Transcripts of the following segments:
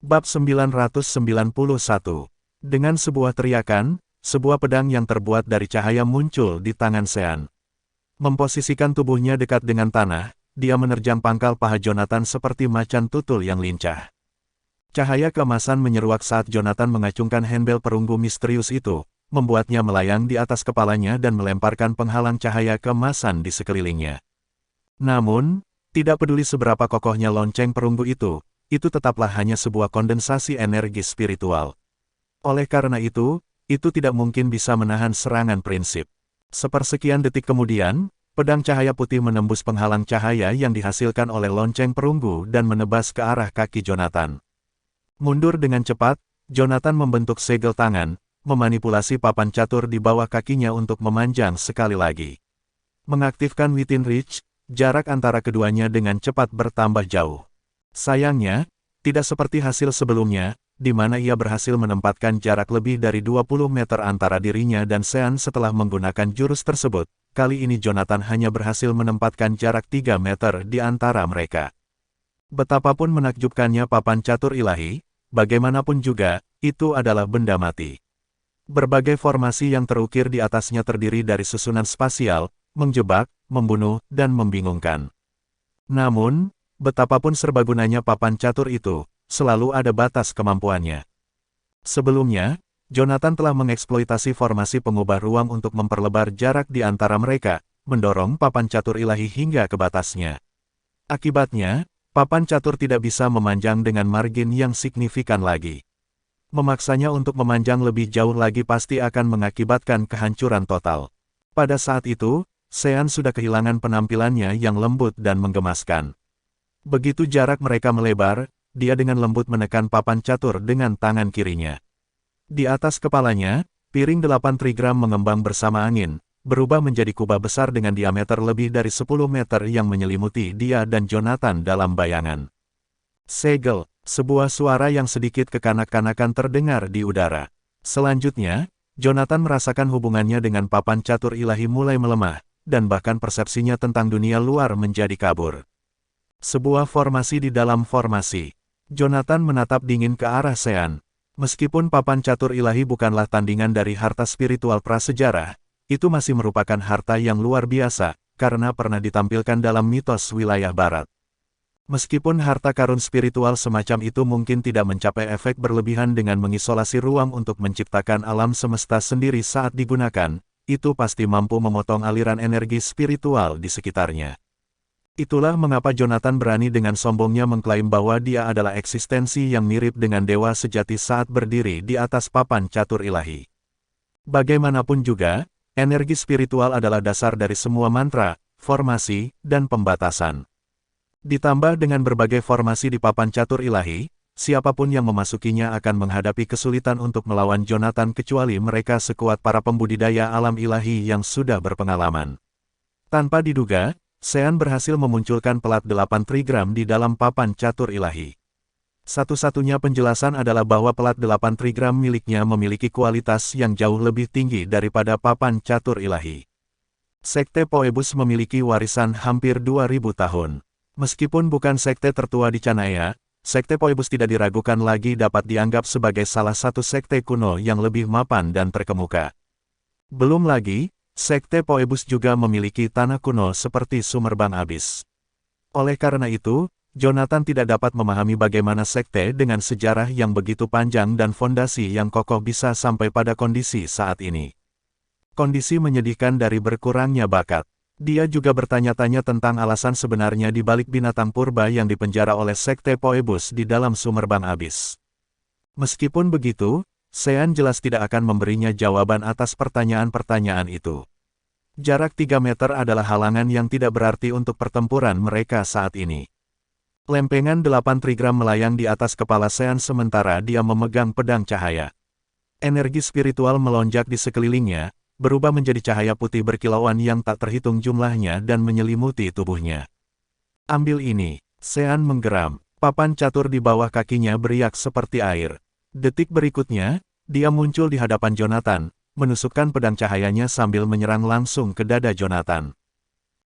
Bab 991. Dengan sebuah teriakan, sebuah pedang yang terbuat dari cahaya muncul di tangan Sean. Memposisikan tubuhnya dekat dengan tanah, dia menerjang pangkal paha Jonathan seperti macan tutul yang lincah. Cahaya keemasan menyeruak saat Jonathan mengacungkan handbell perunggu misterius itu, membuatnya melayang di atas kepalanya dan melemparkan penghalang cahaya keemasan di sekelilingnya. Namun, tidak peduli seberapa kokohnya lonceng perunggu itu tetaplah hanya sebuah kondensasi energi spiritual. Oleh karena itu tidak mungkin bisa menahan serangan prinsip. Sepersekian detik kemudian, pedang cahaya putih menembus penghalang cahaya yang dihasilkan oleh lonceng perunggu dan menebas ke arah kaki Jonathan. Mundur dengan cepat, Jonathan membentuk segel tangan, memanipulasi papan catur di bawah kakinya untuk memanjang sekali lagi. Mengaktifkan within reach, jarak antara keduanya dengan cepat bertambah jauh. Sayangnya, tidak seperti hasil sebelumnya, di mana ia berhasil menempatkan jarak lebih dari 20 meter antara dirinya dan Sean setelah menggunakan jurus tersebut. Kali ini Jonathan hanya berhasil menempatkan jarak 3 meter di antara mereka. Betapapun menakjubkannya papan catur ilahi, bagaimanapun juga, itu adalah benda mati. Berbagai formasi yang terukir di atasnya terdiri dari susunan spasial, menjebak, membunuh, dan membingungkan. Namun, betapapun serbagunanya papan catur itu, selalu ada batas kemampuannya. Sebelumnya, Jonathan telah mengeksploitasi formasi pengubah ruang untuk memperlebar jarak di antara mereka, mendorong papan catur ilahi hingga ke batasnya. Akibatnya, papan catur tidak bisa memanjang dengan margin yang signifikan lagi. Memaksanya untuk memanjang lebih jauh lagi pasti akan mengakibatkan kehancuran total. Pada saat itu, Sean sudah kehilangan penampilannya yang lembut dan menggemaskan. Begitu jarak mereka melebar, dia dengan lembut menekan papan catur dengan tangan kirinya. Di atas kepalanya, piring 8 trigram mengembang bersama angin, berubah menjadi kubah besar dengan diameter lebih dari 10 meter yang menyelimuti dia dan Jonathan dalam bayangan. Segel, sebuah suara yang sedikit kekanak-kanakan terdengar di udara. Selanjutnya, Jonathan merasakan hubungannya dengan papan catur ilahi mulai melemah, dan bahkan persepsinya tentang dunia luar menjadi kabur. Sebuah formasi di dalam formasi. Jonathan menatap dingin ke arah Sean. Meskipun papan catur ilahi bukanlah tandingan dari harta spiritual prasejarah, itu masih merupakan harta yang luar biasa, karena pernah ditampilkan dalam mitos wilayah barat. Meskipun harta karun spiritual semacam itu mungkin tidak mencapai efek berlebihan dengan mengisolasi ruang untuk menciptakan alam semesta sendiri saat digunakan, itu pasti mampu memotong aliran energi spiritual di sekitarnya. Itulah mengapa Jonathan berani dengan sombongnya mengklaim bahwa dia adalah eksistensi yang mirip dengan dewa sejati saat berdiri di atas papan catur ilahi. Bagaimanapun juga, energi spiritual adalah dasar dari semua mantra, formasi, dan pembatasan. Ditambah dengan berbagai formasi di papan catur ilahi, siapapun yang memasukinya akan menghadapi kesulitan untuk melawan Jonathan kecuali mereka sekuat para pembudidaya alam ilahi yang sudah berpengalaman. Tanpa diduga, Sean berhasil memunculkan pelat 8 trigram di dalam papan catur ilahi. Satu-satunya penjelasan adalah bahwa pelat 8 trigram miliknya memiliki kualitas yang jauh lebih tinggi daripada papan catur ilahi. Sekte Phoebus memiliki warisan hampir 2000 tahun. Meskipun bukan sekte tertua di Canaya, Sekte Phoebus tidak diragukan lagi dapat dianggap sebagai salah satu sekte kuno yang lebih mapan dan terkemuka. Belum lagi, Sekte Phoebus juga memiliki tanah kuno seperti Summerbang Abyss. Oleh karena itu, Jonathan tidak dapat memahami bagaimana sekte dengan sejarah yang begitu panjang dan fondasi yang kokoh bisa sampai pada kondisi saat ini. Kondisi menyedihkan dari berkurangnya bakat. Dia juga bertanya-tanya tentang alasan sebenarnya di balik binatang purba yang dipenjara oleh Sekte Phoebus di dalam Summerbang Abyss. Meskipun begitu, Sean jelas tidak akan memberinya jawaban atas pertanyaan-pertanyaan itu. Jarak 3 meter adalah halangan yang tidak berarti untuk pertempuran mereka saat ini. Lempengan 8 trigram melayang di atas kepala Sean sementara dia memegang pedang cahaya. Energi spiritual melonjak di sekelilingnya, berubah menjadi cahaya putih berkilauan yang tak terhitung jumlahnya dan menyelimuti tubuhnya. Ambil ini, Sean menggeram. Papan catur di bawah kakinya beriak seperti air. Detik berikutnya, dia muncul di hadapan Jonathan, menusukkan pedang cahayanya sambil menyerang langsung ke dada Jonathan.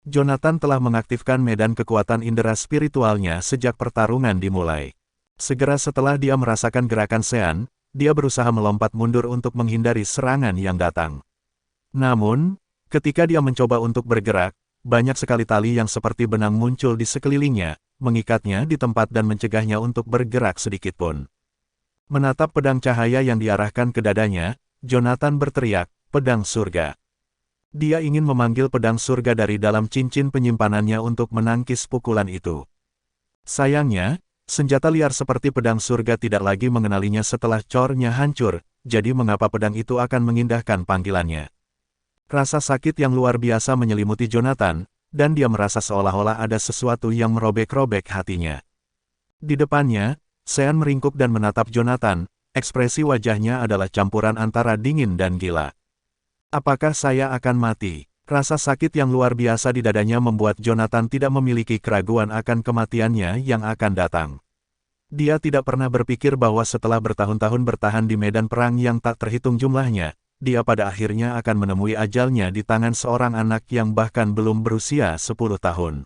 Jonathan telah mengaktifkan medan kekuatan indera spiritualnya sejak pertarungan dimulai. Segera setelah dia merasakan gerakan Sean, dia berusaha melompat mundur untuk menghindari serangan yang datang. Namun, ketika dia mencoba untuk bergerak, banyak sekali tali yang seperti benang muncul di sekelilingnya, mengikatnya di tempat dan mencegahnya untuk bergerak sedikitpun. Menatap pedang cahaya yang diarahkan ke dadanya, Jonathan berteriak, "Pedang surga!" Dia ingin memanggil pedang surga dari dalam cincin penyimpanannya untuk menangkis pukulan itu. Sayangnya, senjata liar seperti pedang surga tidak lagi mengenalinya setelah cornya hancur, jadi mengapa pedang itu akan mengindahkan panggilannya. Rasa sakit yang luar biasa menyelimuti Jonathan, dan dia merasa seolah-olah ada sesuatu yang merobek-robek hatinya. Di depannya, Sean meringkuk dan menatap Jonathan, ekspresi wajahnya adalah campuran antara dingin dan gila. "Apakah saya akan mati?" Rasa sakit yang luar biasa di dadanya membuat Jonathan tidak memiliki keraguan akan kematiannya yang akan datang. Dia tidak pernah berpikir bahwa setelah bertahun-tahun bertahan di medan perang yang tak terhitung jumlahnya, dia pada akhirnya akan menemui ajalnya di tangan seorang anak yang bahkan belum berusia 10 tahun.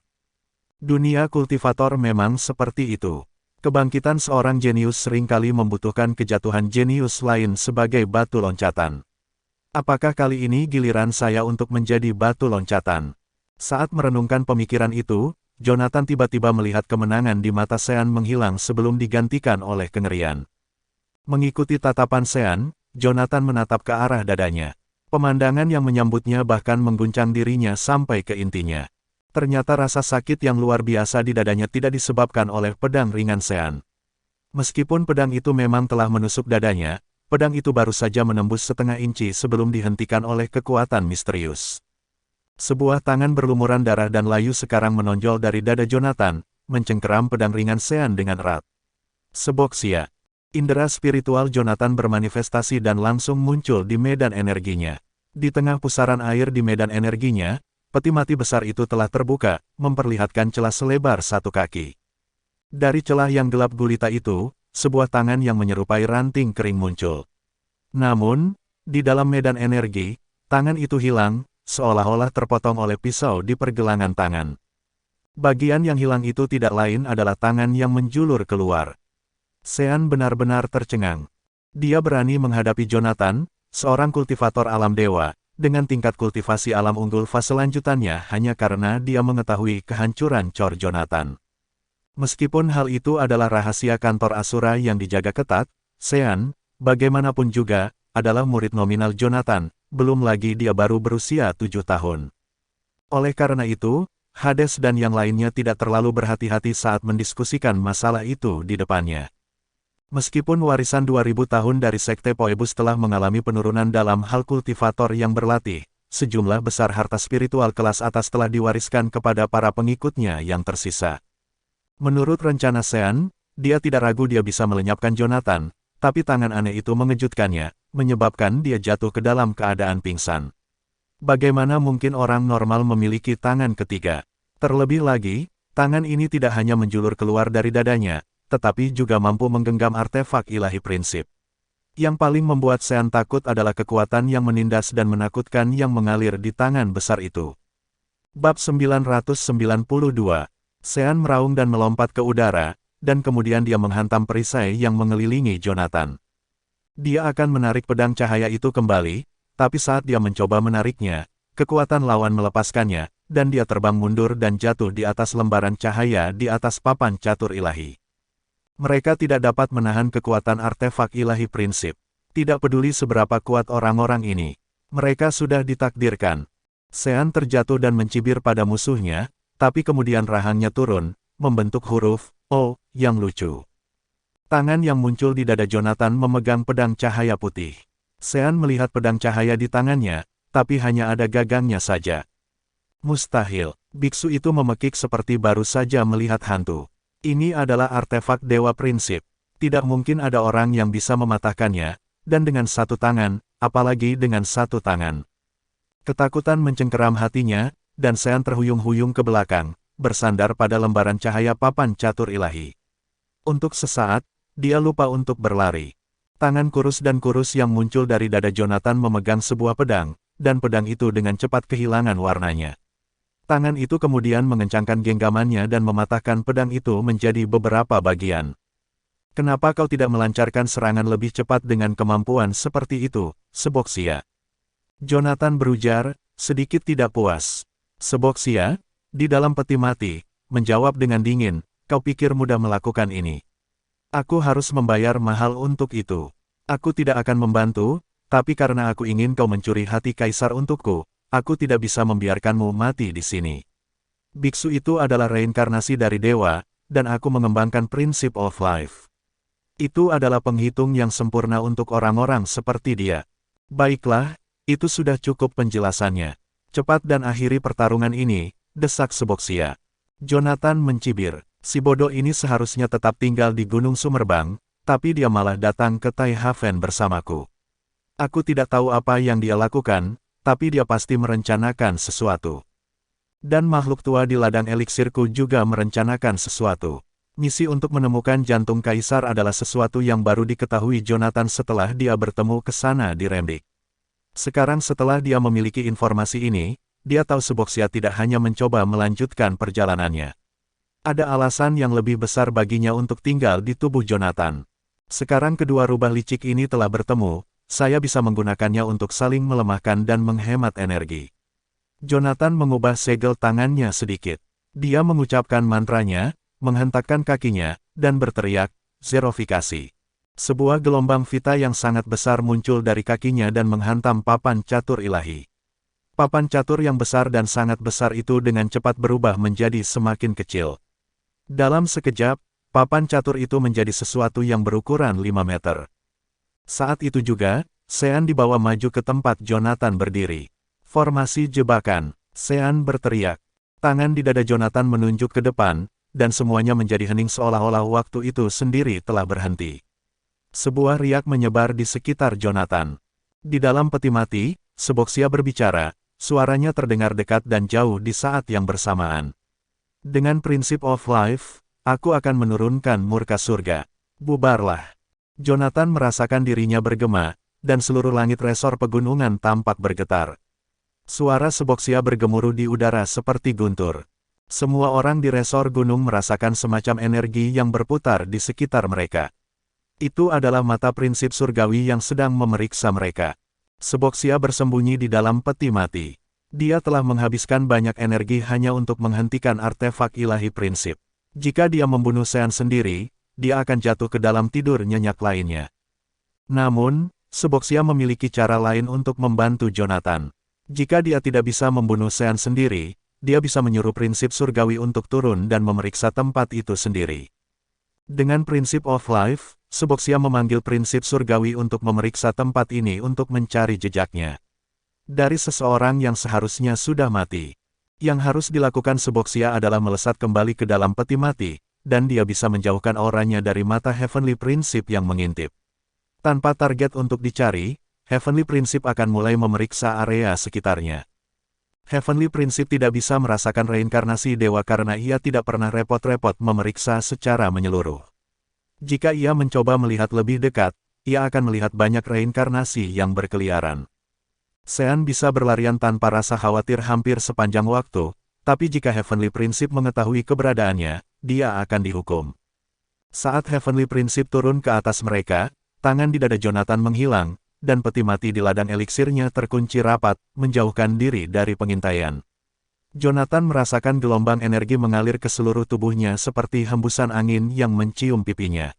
Dunia kultivator memang seperti itu. Kebangkitan seorang jenius seringkali membutuhkan kejatuhan jenius lain sebagai batu loncatan. Apakah kali ini giliran saya untuk menjadi batu loncatan? Saat merenungkan pemikiran itu, Jonathan tiba-tiba melihat kemenangan di mata Sean menghilang sebelum digantikan oleh kengerian. Mengikuti tatapan Sean, Jonathan menatap ke arah dadanya. Pemandangan yang menyambutnya bahkan mengguncang dirinya sampai ke intinya. Ternyata rasa sakit yang luar biasa di dadanya tidak disebabkan oleh pedang ringan Sean. Meskipun pedang itu memang telah menusuk dadanya, pedang itu baru saja menembus setengah inci sebelum dihentikan oleh kekuatan misterius. Sebuah tangan berlumuran darah dan layu sekarang menonjol dari dada Jonathan, mencengkeram pedang ringan Sean dengan erat. Seboksia. Indera spiritual Jonathan bermanifestasi dan langsung muncul di medan energinya. Di tengah pusaran air di medan energinya, peti mati besar itu telah terbuka, memperlihatkan celah selebar 1 kaki. Dari celah yang gelap gulita itu, sebuah tangan yang menyerupai ranting kering muncul. Namun, di dalam medan energi, tangan itu hilang, seolah-olah terpotong oleh pisau di pergelangan tangan. Bagian yang hilang itu tidak lain adalah tangan yang menjulur keluar. Sean benar-benar tercengang. Dia berani menghadapi Jonathan, seorang kultivator alam dewa, dengan tingkat kultivasi alam unggul fase lanjutannya hanya karena dia mengetahui kehancuran cor Jonathan. Meskipun hal itu adalah rahasia kantor Asura yang dijaga ketat, Sean, bagaimanapun juga, adalah murid nominal Jonathan, belum lagi dia baru berusia 7 tahun. Oleh karena itu, Hades dan yang lainnya tidak terlalu berhati-hati saat mendiskusikan masalah itu di depannya. Meskipun warisan 2000 tahun dari Sekte Phoebus telah mengalami penurunan dalam hal kultivator yang berlatih, sejumlah besar harta spiritual kelas atas telah diwariskan kepada para pengikutnya yang tersisa. Menurut rencana Sean, dia tidak ragu dia bisa melenyapkan Jonathan, tapi tangan aneh itu mengejutkannya, menyebabkan dia jatuh ke dalam keadaan pingsan. Bagaimana mungkin orang normal memiliki tangan ketiga? Terlebih lagi, tangan ini tidak hanya menjulur keluar dari dadanya, tetapi juga mampu menggenggam artefak ilahi prinsip. Yang paling membuat Sean takut adalah kekuatan yang menindas dan menakutkan yang mengalir di tangan besar itu. Bab 992. Sean meraung dan melompat ke udara, dan kemudian dia menghantam perisai yang mengelilingi Jonathan. Dia akan menarik pedang cahaya itu kembali, tapi saat dia mencoba menariknya, kekuatan lawan melepaskannya, dan dia terbang mundur dan jatuh di atas lembaran cahaya di atas papan catur ilahi. Mereka tidak dapat menahan kekuatan artefak ilahi prinsip. Tidak peduli seberapa kuat orang-orang ini. Mereka sudah ditakdirkan. Sean terjatuh dan mencibir pada musuhnya, tapi kemudian rahangnya turun, membentuk huruf O yang lucu. Tangan yang muncul di dada Jonathan memegang pedang cahaya putih. Sean melihat pedang cahaya di tangannya, tapi hanya ada gagangnya saja. Mustahil, biksu itu memekik seperti baru saja melihat hantu. Ini adalah artefak dewa prinsip. Tidak mungkin ada orang yang bisa mematahkannya, dan dengan satu tangan, apalagi dengan satu tangan. Ketakutan mencengkeram hatinya, dan Sean terhuyung-huyung ke belakang, bersandar pada lembaran cahaya papan catur ilahi. Untuk sesaat, dia lupa untuk berlari. Tangan kurus dan kurus yang muncul dari dada Jonathan memegang sebuah pedang, dan pedang itu dengan cepat kehilangan warnanya. Tangan itu kemudian mengencangkan genggamannya dan mematahkan pedang itu menjadi beberapa bagian. Kenapa kau tidak melancarkan serangan lebih cepat dengan kemampuan seperti itu, Seboxia? Jonathan berujar, sedikit tidak puas. Seboxia, di dalam peti mati, menjawab dengan dingin, kau pikir mudah melakukan ini? Aku harus membayar mahal untuk itu. Aku tidak akan membantu, tapi karena aku ingin kau mencuri hati kaisar untukku, aku tidak bisa membiarkanmu mati di sini. Biksu itu adalah reinkarnasi dari dewa, dan aku mengembangkan prinsip of life. Itu adalah penghitung yang sempurna untuk orang-orang seperti dia. Baiklah, itu sudah cukup penjelasannya. Cepat dan akhiri pertarungan ini, desak Seboxia. Jonathan mencibir, si bodoh ini seharusnya tetap tinggal di Gunung Sumerbang, tapi dia malah datang ke Tai Haven bersamaku. Aku tidak tahu apa yang dia lakukan, tapi dia pasti merencanakan sesuatu. Dan makhluk tua di ladang eliksirku juga merencanakan sesuatu. Misi untuk menemukan jantung kaisar adalah sesuatu yang baru diketahui Jonathan setelah dia bertemu ke sana di Remdik. Sekarang setelah dia memiliki informasi ini, dia tahu Seboxia tidak hanya mencoba melanjutkan perjalanannya. Ada alasan yang lebih besar baginya untuk tinggal di tubuh Jonathan. Sekarang kedua rubah licik ini telah bertemu, saya bisa menggunakannya untuk saling melemahkan dan menghemat energi. Jonathan mengubah segel tangannya sedikit. Dia mengucapkan mantranya, menghentakkan kakinya, dan berteriak, Zerofikasi. Sebuah gelombang vita yang sangat besar muncul dari kakinya dan menghantam papan catur ilahi. Papan catur yang besar dan sangat besar itu dengan cepat berubah menjadi semakin kecil. Dalam sekejap, papan catur itu menjadi sesuatu yang berukuran 5 meter. Saat itu juga, Sean dibawa maju ke tempat Jonathan berdiri. Formasi jebakan, Sean berteriak. Tangan di dada Jonathan menunjuk ke depan, dan semuanya menjadi hening seolah-olah waktu itu sendiri telah berhenti. Sebuah riak menyebar di sekitar Jonathan. Di dalam peti mati, Seboxia berbicara, suaranya terdengar dekat dan jauh di saat yang bersamaan. Dengan prinsip of life, aku akan menurunkan murka surga. Bubarlah. Jonathan merasakan dirinya bergema, dan seluruh langit resor pegunungan tampak bergetar. Suara Seboxia bergemuruh di udara seperti guntur. Semua orang di resor gunung merasakan semacam energi yang berputar di sekitar mereka. Itu adalah mata prinsip surgawi yang sedang memeriksa mereka. Seboxia bersembunyi di dalam peti mati. Dia telah menghabiskan banyak energi hanya untuk menghentikan artefak ilahi prinsip. Jika dia membunuh Sean sendiri, dia akan jatuh ke dalam tidur nyenyak lainnya. Namun, Seboxia memiliki cara lain untuk membantu Jonathan. Jika dia tidak bisa membunuh Sean sendiri, dia bisa menyuruh prinsip surgawi untuk turun dan memeriksa tempat itu sendiri. Dengan prinsip of life, Seboxia memanggil prinsip surgawi untuk memeriksa tempat ini untuk mencari jejaknya. Dari seseorang yang seharusnya sudah mati. Yang harus dilakukan Seboxia adalah melesat kembali ke dalam peti mati, dan dia bisa menjauhkan auranya dari mata Heavenly Princip yang mengintip. Tanpa target untuk dicari, Heavenly Princip akan mulai memeriksa area sekitarnya. Heavenly Princip tidak bisa merasakan reinkarnasi dewa karena ia tidak pernah repot-repot memeriksa secara menyeluruh. Jika ia mencoba melihat lebih dekat, ia akan melihat banyak reinkarnasi yang berkeliaran. Sean bisa berlarian tanpa rasa khawatir hampir sepanjang waktu, tapi jika Heavenly Princip mengetahui keberadaannya, dia akan dihukum. Saat Heavenly Princip turun ke atas mereka, tangan di dada Jonathan menghilang, dan peti mati di ladang eliksirnya terkunci rapat, menjauhkan diri dari pengintaian. Jonathan merasakan gelombang energi mengalir ke seluruh tubuhnya seperti hembusan angin yang mencium pipinya.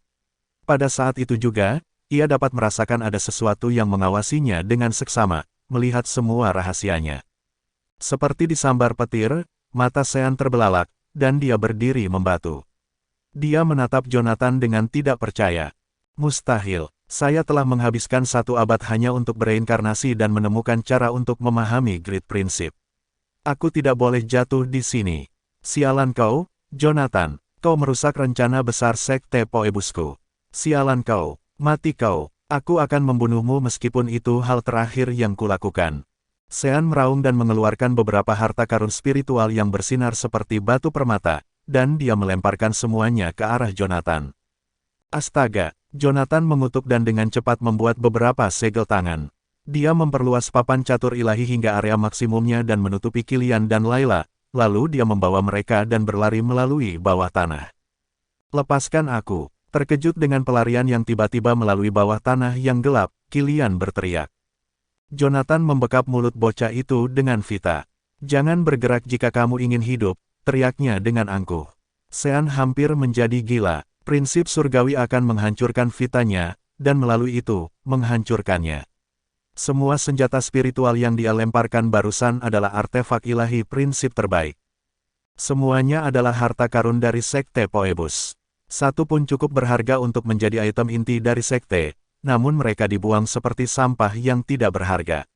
Pada saat itu juga, ia dapat merasakan ada sesuatu yang mengawasinya dengan seksama, melihat semua rahasianya. Seperti disambar petir, mata Sean terbelalak, dan dia berdiri membatu. Dia menatap Jonathan dengan tidak percaya. Mustahil. Saya telah menghabiskan 1 abad hanya untuk bereinkarnasi dan menemukan cara untuk memahami Great Princip. Aku tidak boleh jatuh di sini. Sialan kau, Jonathan. Kau merusak rencana besar Sekte Phoebusku. Sialan kau, mati kau. Aku akan membunuhmu meskipun itu hal terakhir yang kulakukan. Sean meraung dan mengeluarkan beberapa harta karun spiritual yang bersinar seperti batu permata, dan dia melemparkan semuanya ke arah Jonathan. Astaga! Jonathan mengutuk dan dengan cepat membuat beberapa segel tangan. Dia memperluas papan catur ilahi hingga area maksimumnya dan menutupi Kilian dan Layla, lalu dia membawa mereka dan berlari melalui bawah tanah. Lepaskan aku. Terkejut dengan pelarian yang tiba-tiba melalui bawah tanah yang gelap, Kilian berteriak. Jonathan membekap mulut bocah itu dengan Vita. "Jangan bergerak jika kamu ingin hidup," teriaknya dengan angkuh. Sean hampir menjadi gila. Prinsip surgawi akan menghancurkan Vitanya, dan melalui itu, menghancurkannya. Semua senjata spiritual yang dia lemparkan barusan adalah artefak ilahi prinsip terbaik. Semuanya adalah harta karun dari Sekte Phoebus. Satu pun cukup berharga untuk menjadi item inti dari sekte, namun mereka dibuang seperti sampah yang tidak berharga.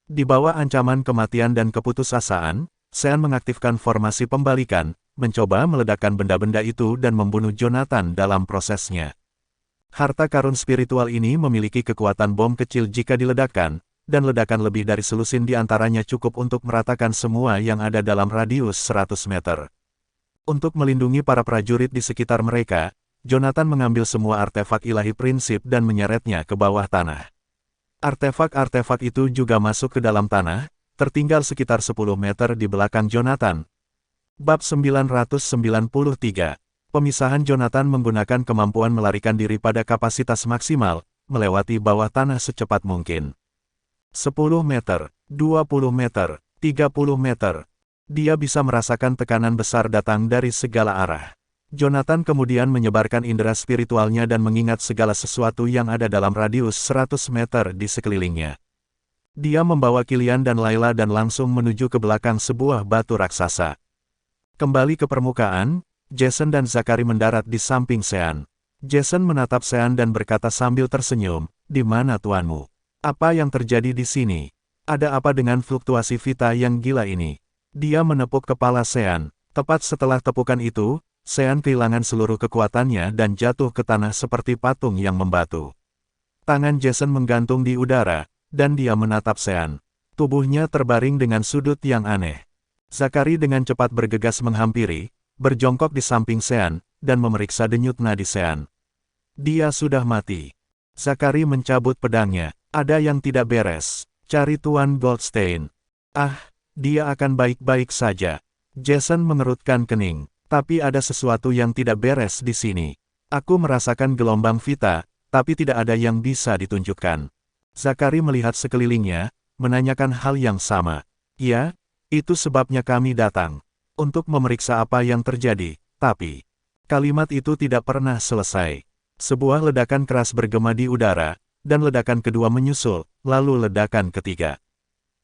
Di bawah ancaman kematian dan keputusasaan, Sean mengaktifkan formasi pembalikan, mencoba meledakkan benda-benda itu dan membunuh Jonathan dalam prosesnya. Harta karun spiritual ini memiliki kekuatan bom kecil jika diledakkan, dan ledakan lebih dari selusin di antaranya cukup untuk meratakan semua yang ada dalam radius 100 meter. Untuk melindungi para prajurit di sekitar mereka, Jonathan mengambil semua artefak ilahi prinsip dan menyeretnya ke bawah tanah. Artefak-artefak itu juga masuk ke dalam tanah, tertinggal sekitar 10 meter di belakang Jonathan. Bab 993. Pemisahan Jonathan menggunakan kemampuan melarikan diri pada kapasitas maksimal, melewati bawah tanah secepat mungkin. 10 meter, 20 meter, 30 meter. Dia bisa merasakan tekanan besar datang dari segala arah. Jonathan kemudian menyebarkan indera spiritualnya dan mengingat segala sesuatu yang ada dalam radius 100 meter di sekelilingnya. Dia membawa Kilian dan Layla dan langsung menuju ke belakang sebuah batu raksasa. Kembali ke permukaan, Jason dan Zachary mendarat di samping Sean. Jason menatap Sean dan berkata sambil tersenyum, "Di mana tuanmu? Apa yang terjadi di sini? Ada apa dengan fluktuasi Vita yang gila ini?" Dia menepuk kepala Sean. Tepat setelah tepukan itu, Sean kehilangan seluruh kekuatannya dan jatuh ke tanah seperti patung yang membatu. Tangan Jason menggantung di udara, dan dia menatap Sean. Tubuhnya terbaring dengan sudut yang aneh. Zachary dengan cepat bergegas menghampiri, berjongkok di samping Sean, dan memeriksa denyut nadi Sean. Dia sudah mati. Zachary mencabut pedangnya. "Ada yang tidak beres. Cari Tuan Goldstein." "Ah, dia akan baik-baik saja." Jason mengerutkan kening. "Tapi ada sesuatu yang tidak beres di sini. Aku merasakan gelombang Vita, tapi tidak ada yang bisa ditunjukkan." Zachary melihat sekelilingnya, menanyakan hal yang sama. "Ya, itu sebabnya kami datang. Untuk memeriksa apa yang terjadi, tapi..." Kalimat itu tidak pernah selesai. Sebuah ledakan keras bergema di udara, dan ledakan kedua menyusul, lalu ledakan ketiga.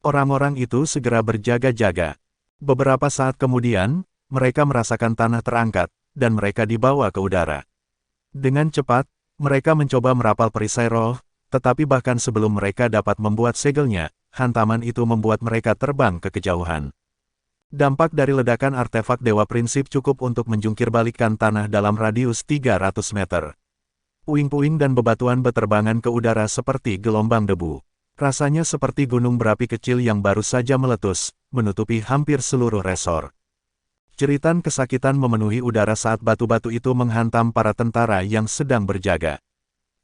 Orang-orang itu segera berjaga-jaga. Beberapa saat kemudian, mereka merasakan tanah terangkat, dan mereka dibawa ke udara. Dengan cepat, mereka mencoba merapal perisai roh, tetapi bahkan sebelum mereka dapat membuat segelnya, hantaman itu membuat mereka terbang ke kejauhan. Dampak dari ledakan artefak Dewa Prinsip cukup untuk menjungkir balikkan tanah dalam radius 300 meter. Puing-puing dan bebatuan beterbangan ke udara seperti gelombang debu. Rasanya seperti gunung berapi kecil yang baru saja meletus, menutupi hampir seluruh resor. Jeritan kesakitan memenuhi udara saat batu-batu itu menghantam para tentara yang sedang berjaga.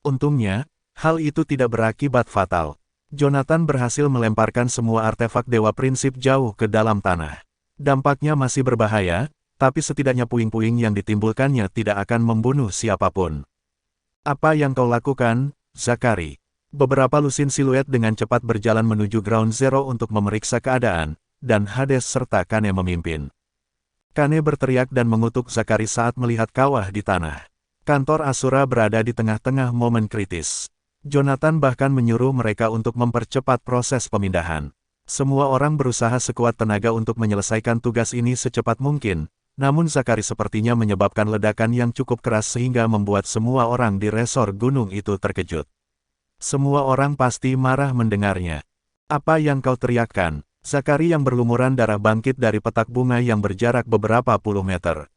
Untungnya, hal itu tidak berakibat fatal. Jonathan berhasil melemparkan semua artefak Dewa Prinsip jauh ke dalam tanah. Dampaknya masih berbahaya, tapi setidaknya puing-puing yang ditimbulkannya tidak akan membunuh siapapun. "Apa yang kau lakukan, Zachary?" Beberapa lusin siluet dengan cepat berjalan menuju Ground Zero untuk memeriksa keadaan, dan Hades serta Kane memimpin. Kane berteriak dan mengutuk Zachary saat melihat kawah di tanah. Kantor Asura berada di tengah-tengah momen kritis. Jonathan bahkan menyuruh mereka untuk mempercepat proses pemindahan. Semua orang berusaha sekuat tenaga untuk menyelesaikan tugas ini secepat mungkin, namun Zachary sepertinya menyebabkan ledakan yang cukup keras sehingga membuat semua orang di resor gunung itu terkejut. Semua orang pasti marah mendengarnya. "Apa yang kau teriakkan?" Zachary yang berlumuran darah bangkit dari petak bunga yang berjarak beberapa puluh meter.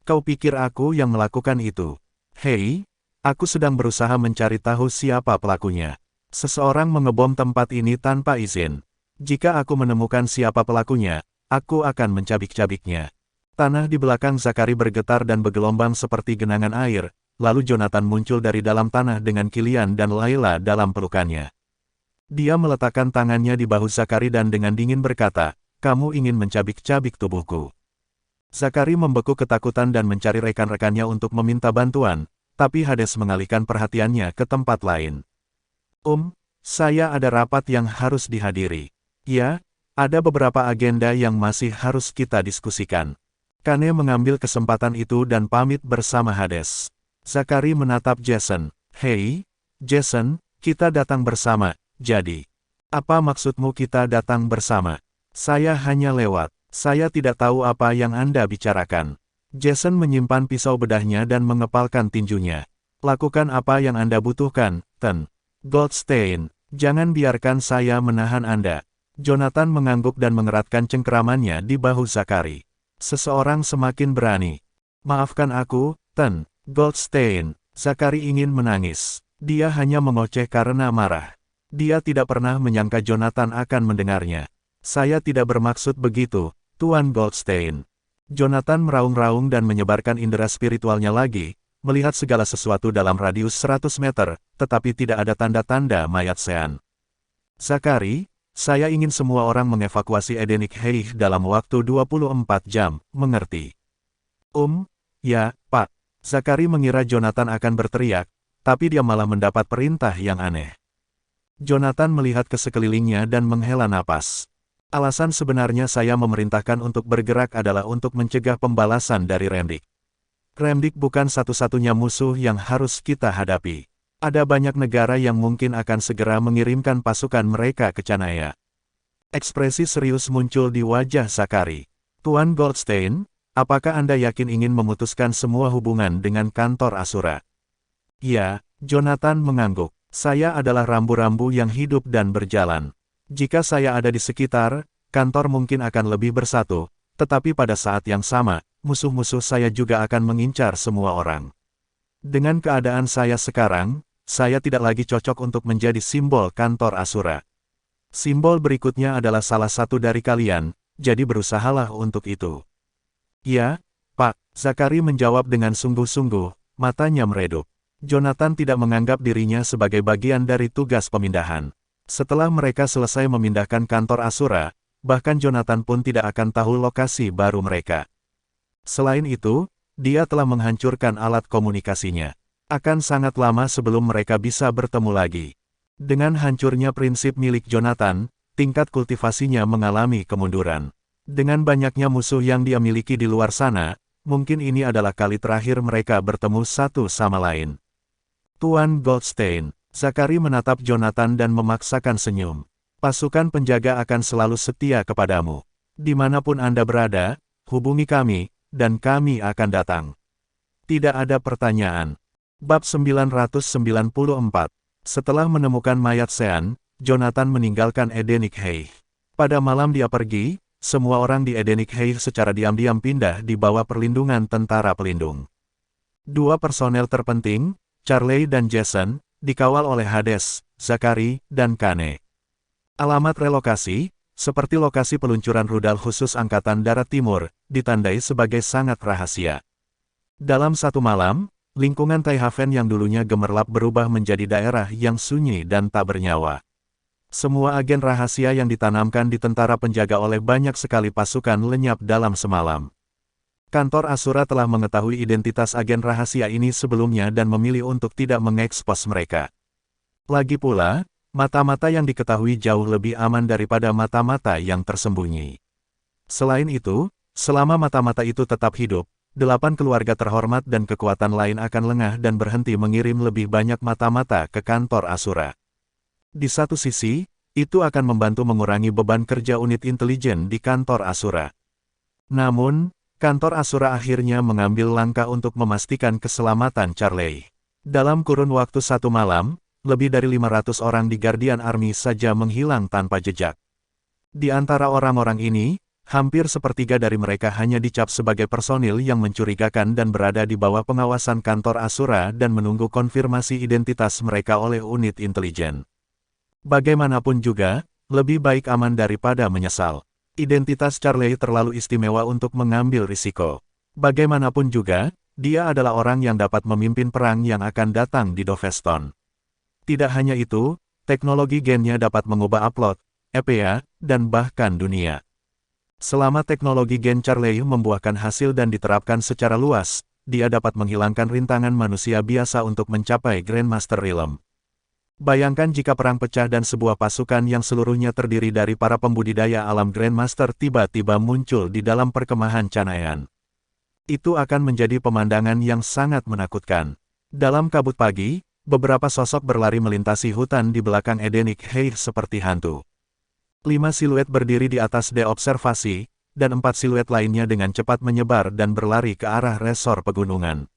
"Kau pikir aku yang melakukan itu? Hei, aku sedang berusaha mencari tahu siapa pelakunya. Seseorang mengebom tempat ini tanpa izin. Jika aku menemukan siapa pelakunya, aku akan mencabik-cabiknya." Tanah di belakang Zachary bergetar dan bergelombang seperti genangan air. Lalu Jonathan muncul dari dalam tanah dengan Kilian dan Layla dalam pelukannya. Dia meletakkan tangannya di bahu Zachary dan dengan dingin berkata, "Kamu ingin mencabik-cabik tubuhku." Zachary membekuk ketakutan dan mencari rekan-rekannya untuk meminta bantuan, tapi Hades mengalihkan perhatiannya ke tempat lain. Saya ada rapat yang harus dihadiri. Ya, ada beberapa agenda yang masih harus kita diskusikan. Kane mengambil kesempatan itu dan pamit bersama Hades. Zachary menatap Jason. Hei, Jason, kita datang bersama, jadi. Apa maksudmu kita datang bersama? Saya hanya lewat. Saya tidak tahu apa yang Anda bicarakan. Jason menyimpan pisau bedahnya dan mengepalkan tinjunya. Lakukan apa yang Anda butuhkan, Ten. Goldstein, jangan biarkan saya menahan Anda. Jonathan mengangguk dan mengeratkan cengkeramannya di bahu Zachary. Seseorang semakin berani. Maafkan aku, Ten. Goldstein. Zachary ingin menangis. Dia hanya mengoceh karena marah. Dia tidak pernah menyangka Jonathan akan mendengarnya. Saya tidak bermaksud begitu, Tuan Goldstein. Jonathan meraung-raung dan menyebarkan indera spiritualnya lagi, melihat segala sesuatu dalam radius 100 meter, tetapi tidak ada tanda-tanda mayat Sean. Zachary, saya ingin semua orang mengevakuasi Edenic Heih dalam waktu 24 jam, mengerti? Ya, Pak. Zachary mengira Jonathan akan berteriak, tapi dia malah mendapat perintah yang aneh. Jonathan melihat ke sekelilingnya dan menghela napas. Alasan sebenarnya saya memerintahkan untuk bergerak adalah untuk mencegah pembalasan dari Remdik. Remdik bukan satu-satunya musuh yang harus kita hadapi. Ada banyak negara yang mungkin akan segera mengirimkan pasukan mereka ke Canaya. Ekspresi serius muncul di wajah Zachary. Tuan Goldstein, apakah Anda yakin ingin memutuskan semua hubungan dengan kantor Asura? Ya, Jonathan mengangguk. Saya adalah rambu-rambu yang hidup dan berjalan. Jika saya ada di sekitar, kantor mungkin akan lebih bersatu, tetapi pada saat yang sama, musuh-musuh saya juga akan mengincar semua orang. Dengan keadaan saya sekarang, saya tidak lagi cocok untuk menjadi simbol kantor Asura. Simbol berikutnya adalah salah satu dari kalian, jadi berusahalah untuk itu. Ya, Pak, Zachary menjawab dengan sungguh-sungguh, matanya meredup. Jonathan tidak menganggap dirinya sebagai bagian dari tugas pemindahan. Setelah mereka selesai memindahkan kantor Asura, bahkan Jonathan pun tidak akan tahu lokasi baru mereka. Selain itu, dia telah menghancurkan alat komunikasinya. Akan sangat lama sebelum mereka bisa bertemu lagi. Dengan hancurnya prinsip milik Jonathan, tingkat kultivasinya mengalami kemunduran. Dengan banyaknya musuh yang dia miliki di luar sana, mungkin ini adalah kali terakhir mereka bertemu satu sama lain. Tuan Goldstein. Zachary menatap Jonathan dan memaksakan senyum. Pasukan penjaga akan selalu setia kepadamu. Dimanapun Anda berada, hubungi kami, dan kami akan datang. Tidak ada pertanyaan. Bab 994. Setelah menemukan mayat Sean, Jonathan meninggalkan Edenic Heih. Pada malam dia pergi, semua orang di Edenic Heih secara diam-diam pindah di bawah perlindungan tentara pelindung. Dua personel terpenting, Charlie dan Jason, dikawal oleh Hades, Zachary, dan Kane. Alamat relokasi, seperti lokasi peluncuran rudal khusus Angkatan Darat Timur, ditandai sebagai sangat rahasia. Dalam satu malam, lingkungan Taihaven yang dulunya gemerlap berubah menjadi daerah yang sunyi dan tak bernyawa. Semua agen rahasia yang ditanamkan di tentara penjaga oleh banyak sekali pasukan lenyap dalam semalam. Kantor Asura telah mengetahui identitas agen rahasia ini sebelumnya dan memilih untuk tidak mengekspos mereka. Lagi pula, mata-mata yang diketahui jauh lebih aman daripada mata-mata yang tersembunyi. Selain itu, selama mata-mata itu tetap hidup, 8 keluarga terhormat dan kekuatan lain akan lengah dan berhenti mengirim lebih banyak mata-mata ke kantor Asura. Di satu sisi, itu akan membantu mengurangi beban kerja unit intelijen di kantor Asura. Namun, kantor Asura akhirnya mengambil langkah untuk memastikan keselamatan Charlie. Dalam kurun waktu satu malam, lebih dari 500 orang di Guardian Army saja menghilang tanpa jejak. Di antara orang-orang ini, hampir sepertiga dari mereka hanya dicap sebagai personil yang mencurigakan dan berada di bawah pengawasan kantor Asura dan menunggu konfirmasi identitas mereka oleh unit intelijen. Bagaimanapun juga, lebih baik aman daripada menyesal. Identitas Charlie terlalu istimewa untuk mengambil risiko. Bagaimanapun juga, dia adalah orang yang dapat memimpin perang yang akan datang di Doveston. Tidak hanya itu, teknologi gennya dapat mengubah upload, EPA, dan bahkan dunia. Selama teknologi gen Charlie membuahkan hasil dan diterapkan secara luas, dia dapat menghilangkan rintangan manusia biasa untuk mencapai Grandmaster Realm. Bayangkan jika perang pecah dan sebuah pasukan yang seluruhnya terdiri dari para pembudidaya alam Grandmaster tiba-tiba muncul di dalam perkemahan Chanaian. Itu akan menjadi pemandangan yang sangat menakutkan. Dalam kabut pagi, beberapa sosok berlari melintasi hutan di belakang Edenic Heights seperti hantu. 5 siluet berdiri di atas D observasi, dan 4 siluet lainnya dengan cepat menyebar dan berlari ke arah resor pegunungan.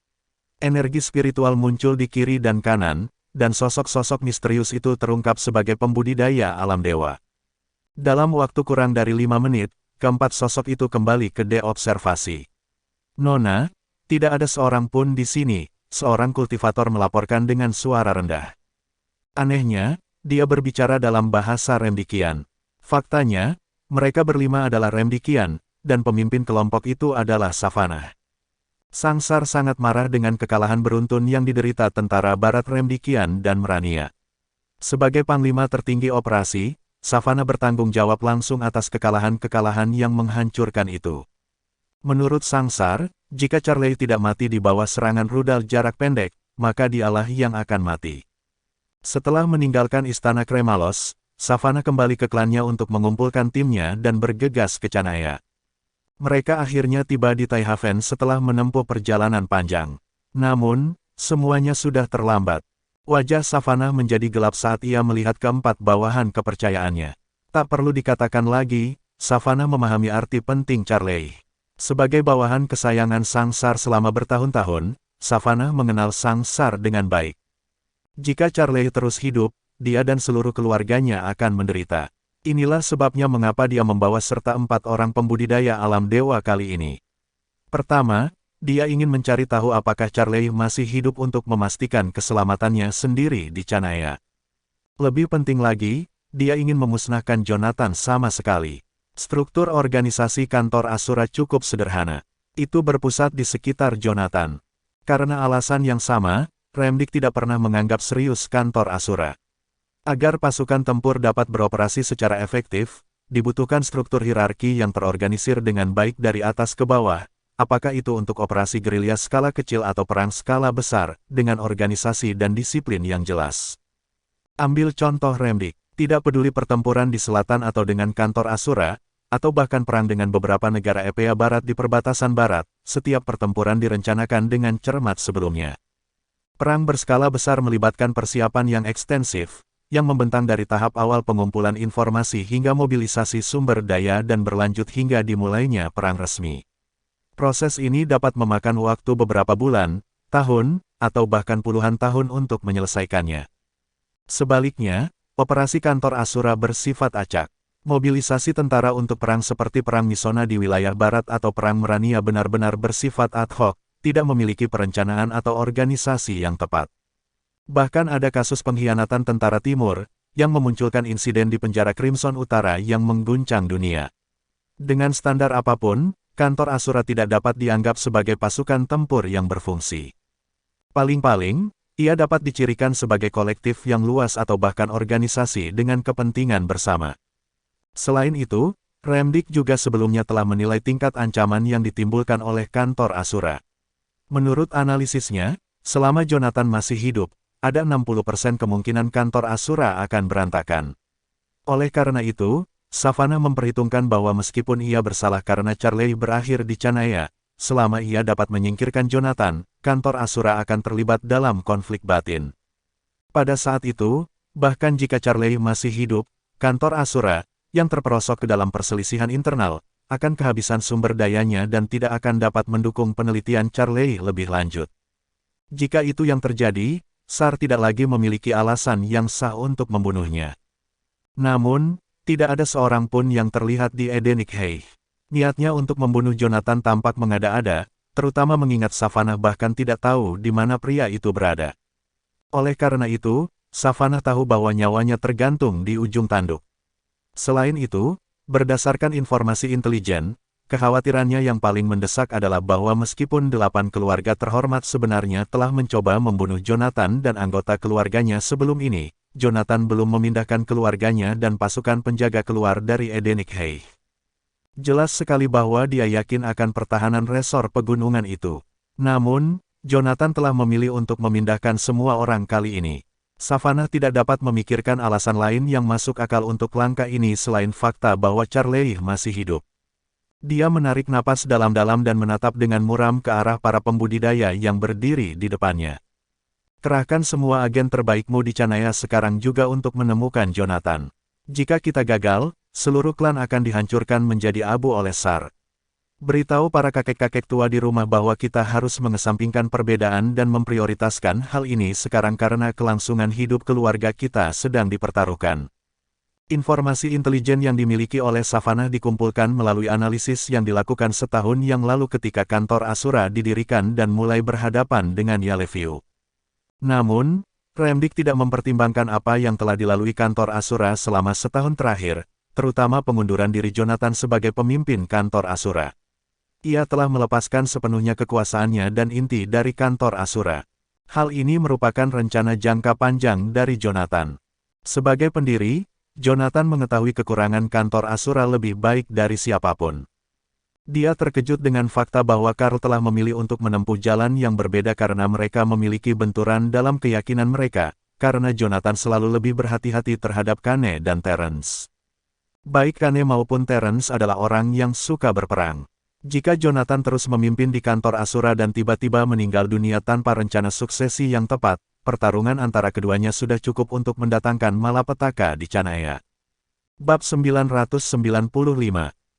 Energi spiritual muncul di kiri dan kanan, dan sosok-sosok misterius itu terungkap sebagai pembudidaya alam dewa. Dalam waktu kurang dari 5 menit, keempat sosok itu kembali ke D observasi. Nona, tidak ada seorang pun di sini, seorang kultivator melaporkan dengan suara rendah. Anehnya, dia berbicara dalam bahasa Remdikian. Faktanya, mereka berlima adalah Remdikian, dan pemimpin kelompok itu adalah Savannah. Sangsar sangat marah dengan kekalahan beruntun yang diderita tentara Barat Remdikian dan Merania. Sebagai panglima tertinggi operasi, Savannah bertanggung jawab langsung atas kekalahan-kekalahan yang menghancurkan itu. Menurut Sangsar, jika Charlie tidak mati di bawah serangan rudal jarak pendek, maka dialah yang akan mati. Setelah meninggalkan istana Kremalos, Savannah kembali ke klannya untuk mengumpulkan timnya dan bergegas ke Chanaya. Mereka akhirnya tiba di Taihaven setelah menempuh perjalanan panjang. Namun, semuanya sudah terlambat. Wajah Savannah menjadi gelap saat ia melihat keempat bawahan kepercayaannya. Tak perlu dikatakan lagi, Savannah memahami arti penting Charlie. Sebagai bawahan kesayangan Sangsar selama bertahun-tahun, Savannah mengenal Sangsar dengan baik. Jika Charlie terus hidup, dia dan seluruh keluarganya akan menderita. Inilah sebabnya mengapa dia membawa serta 4 orang pembudidaya alam dewa kali ini. Pertama, dia ingin mencari tahu apakah Charlie masih hidup untuk memastikan keselamatannya sendiri di Chanaya. Lebih penting lagi, dia ingin memusnahkan Jonathan sama sekali. Struktur organisasi kantor Asura cukup sederhana. Itu berpusat di sekitar Jonathan. Karena alasan yang sama, Remdik tidak pernah menganggap serius kantor Asura. Agar pasukan tempur dapat beroperasi secara efektif, dibutuhkan struktur hierarki yang terorganisir dengan baik dari atas ke bawah, apakah itu untuk operasi gerilya skala kecil atau perang skala besar, dengan organisasi dan disiplin yang jelas. Ambil contoh Remdik, tidak peduli pertempuran di selatan atau dengan kantor Asura, atau bahkan perang dengan beberapa negara Epea Barat di perbatasan Barat, setiap pertempuran direncanakan dengan cermat sebelumnya. Perang berskala besar melibatkan persiapan yang ekstensif, yang membentang dari tahap awal pengumpulan informasi hingga mobilisasi sumber daya dan berlanjut hingga dimulainya perang resmi. Proses ini dapat memakan waktu beberapa bulan, tahun, atau bahkan puluhan tahun untuk menyelesaikannya. Sebaliknya, operasi kantor Asura bersifat acak. Mobilisasi tentara untuk perang seperti perang Misona di wilayah barat atau perang Merania benar-benar bersifat ad hoc, tidak memiliki perencanaan atau organisasi yang tepat. Bahkan ada kasus pengkhianatan tentara timur, yang memunculkan insiden di penjara Crimson Utara yang mengguncang dunia. Dengan standar apapun, kantor Asura tidak dapat dianggap sebagai pasukan tempur yang berfungsi. Paling-paling, ia dapat dicirikan sebagai kolektif yang luas atau bahkan organisasi dengan kepentingan bersama. Selain itu, Remdik juga sebelumnya telah menilai tingkat ancaman yang ditimbulkan oleh kantor Asura. Menurut analisisnya, selama Jonathan masih hidup, ada 60% kemungkinan kantor Asura akan berantakan. Oleh karena itu, Savannah memperhitungkan bahwa meskipun ia bersalah karena Charlie berakhir di Chanaya, selama ia dapat menyingkirkan Jonathan, kantor Asura akan terlibat dalam konflik batin. Pada saat itu, bahkan jika Charlie masih hidup, kantor Asura, yang terperosok ke dalam perselisihan internal, akan kehabisan sumber dayanya dan tidak akan dapat mendukung penelitian Charlie lebih lanjut. Jika itu yang terjadi, Sar tidak lagi memiliki alasan yang sah untuk membunuhnya. Namun, tidak ada seorang pun yang terlihat di Edenic Heights. Niatnya untuk membunuh Jonathan tampak mengada-ada, terutama mengingat Savannah bahkan tidak tahu di mana pria itu berada. Oleh karena itu, Savannah tahu bahwa nyawanya tergantung di ujung tanduk. Selain itu, berdasarkan informasi intelijen, kekhawatirannya yang paling mendesak adalah bahwa meskipun 8 keluarga terhormat sebenarnya telah mencoba membunuh Jonathan dan anggota keluarganya sebelum ini, Jonathan belum memindahkan keluarganya dan pasukan penjaga keluar dari Edenic Heights. Jelas sekali bahwa dia yakin akan pertahanan resor pegunungan itu. Namun, Jonathan telah memilih untuk memindahkan semua orang kali ini. Savannah tidak dapat memikirkan alasan lain yang masuk akal untuk langkah ini selain fakta bahwa Charlie masih hidup. Dia menarik napas dalam-dalam dan menatap dengan muram ke arah para pembudidaya yang berdiri di depannya. Kerahkan semua agen terbaikmu di Canaya sekarang juga untuk menemukan Jonathan. Jika kita gagal, seluruh klan akan dihancurkan menjadi abu oleh SAR. Beritahu para kakek-kakek tua di rumah bahwa kita harus mengesampingkan perbedaan dan memprioritaskan hal ini sekarang karena kelangsungan hidup keluarga kita sedang dipertaruhkan. Informasi intelijen yang dimiliki oleh Savannah dikumpulkan melalui analisis yang dilakukan setahun yang lalu ketika kantor Asura didirikan dan mulai berhadapan dengan Yaleviu. Namun, Remdik tidak mempertimbangkan apa yang telah dilalui kantor Asura selama setahun terakhir, terutama pengunduran diri Jonathan sebagai pemimpin kantor Asura. Ia telah melepaskan sepenuhnya kekuasaannya dan inti dari kantor Asura. Hal ini merupakan rencana jangka panjang dari Jonathan. Sebagai pendiri, Jonathan mengetahui kekurangan kantor Asura lebih baik dari siapapun. Dia terkejut dengan fakta bahwa Karl telah memilih untuk menempuh jalan yang berbeda karena mereka memiliki benturan dalam keyakinan mereka, karena Jonathan selalu lebih berhati-hati terhadap Kane dan Terence. Baik Kane maupun Terence adalah orang yang suka berperang. Jika Jonathan terus memimpin di kantor Asura dan tiba-tiba meninggal dunia tanpa rencana suksesi yang tepat, pertarungan antara keduanya sudah cukup untuk mendatangkan malapetaka di Canaya. Bab 995.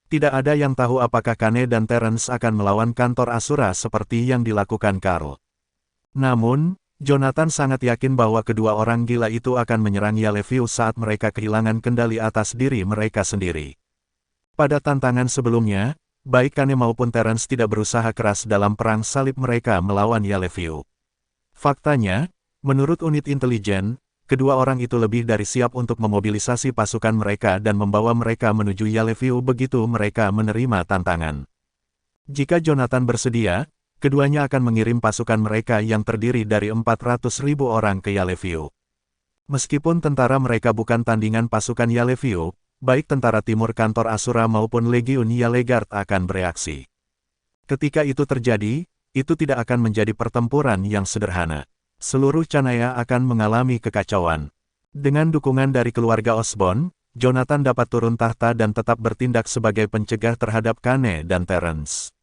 Tidak ada yang tahu apakah Kane dan Terence akan melawan kantor Asura seperti yang dilakukan Karl. Namun, Jonathan sangat yakin bahwa kedua orang gila itu akan menyerang Yaleviu saat mereka kehilangan kendali atas diri mereka sendiri. Pada tantangan sebelumnya, baik Kane maupun Terence tidak berusaha keras dalam perang salib mereka melawan Yaleviu. Faktanya, menurut unit intelijen, kedua orang itu lebih dari siap untuk memobilisasi pasukan mereka dan membawa mereka menuju Yaleviu begitu mereka menerima tantangan. Jika Jonathan bersedia, keduanya akan mengirim pasukan mereka yang terdiri dari 400.000 orang ke Yaleviu. Meskipun tentara mereka bukan tandingan pasukan Yaleviu, baik tentara timur kantor Asura maupun Legiun Yalegard akan bereaksi. Ketika itu terjadi, itu tidak akan menjadi pertempuran yang sederhana. Seluruh Canaya akan mengalami kekacauan. Dengan dukungan dari keluarga Osborn, Jonathan dapat turun tahta dan tetap bertindak sebagai pencegah terhadap Kane dan Terence.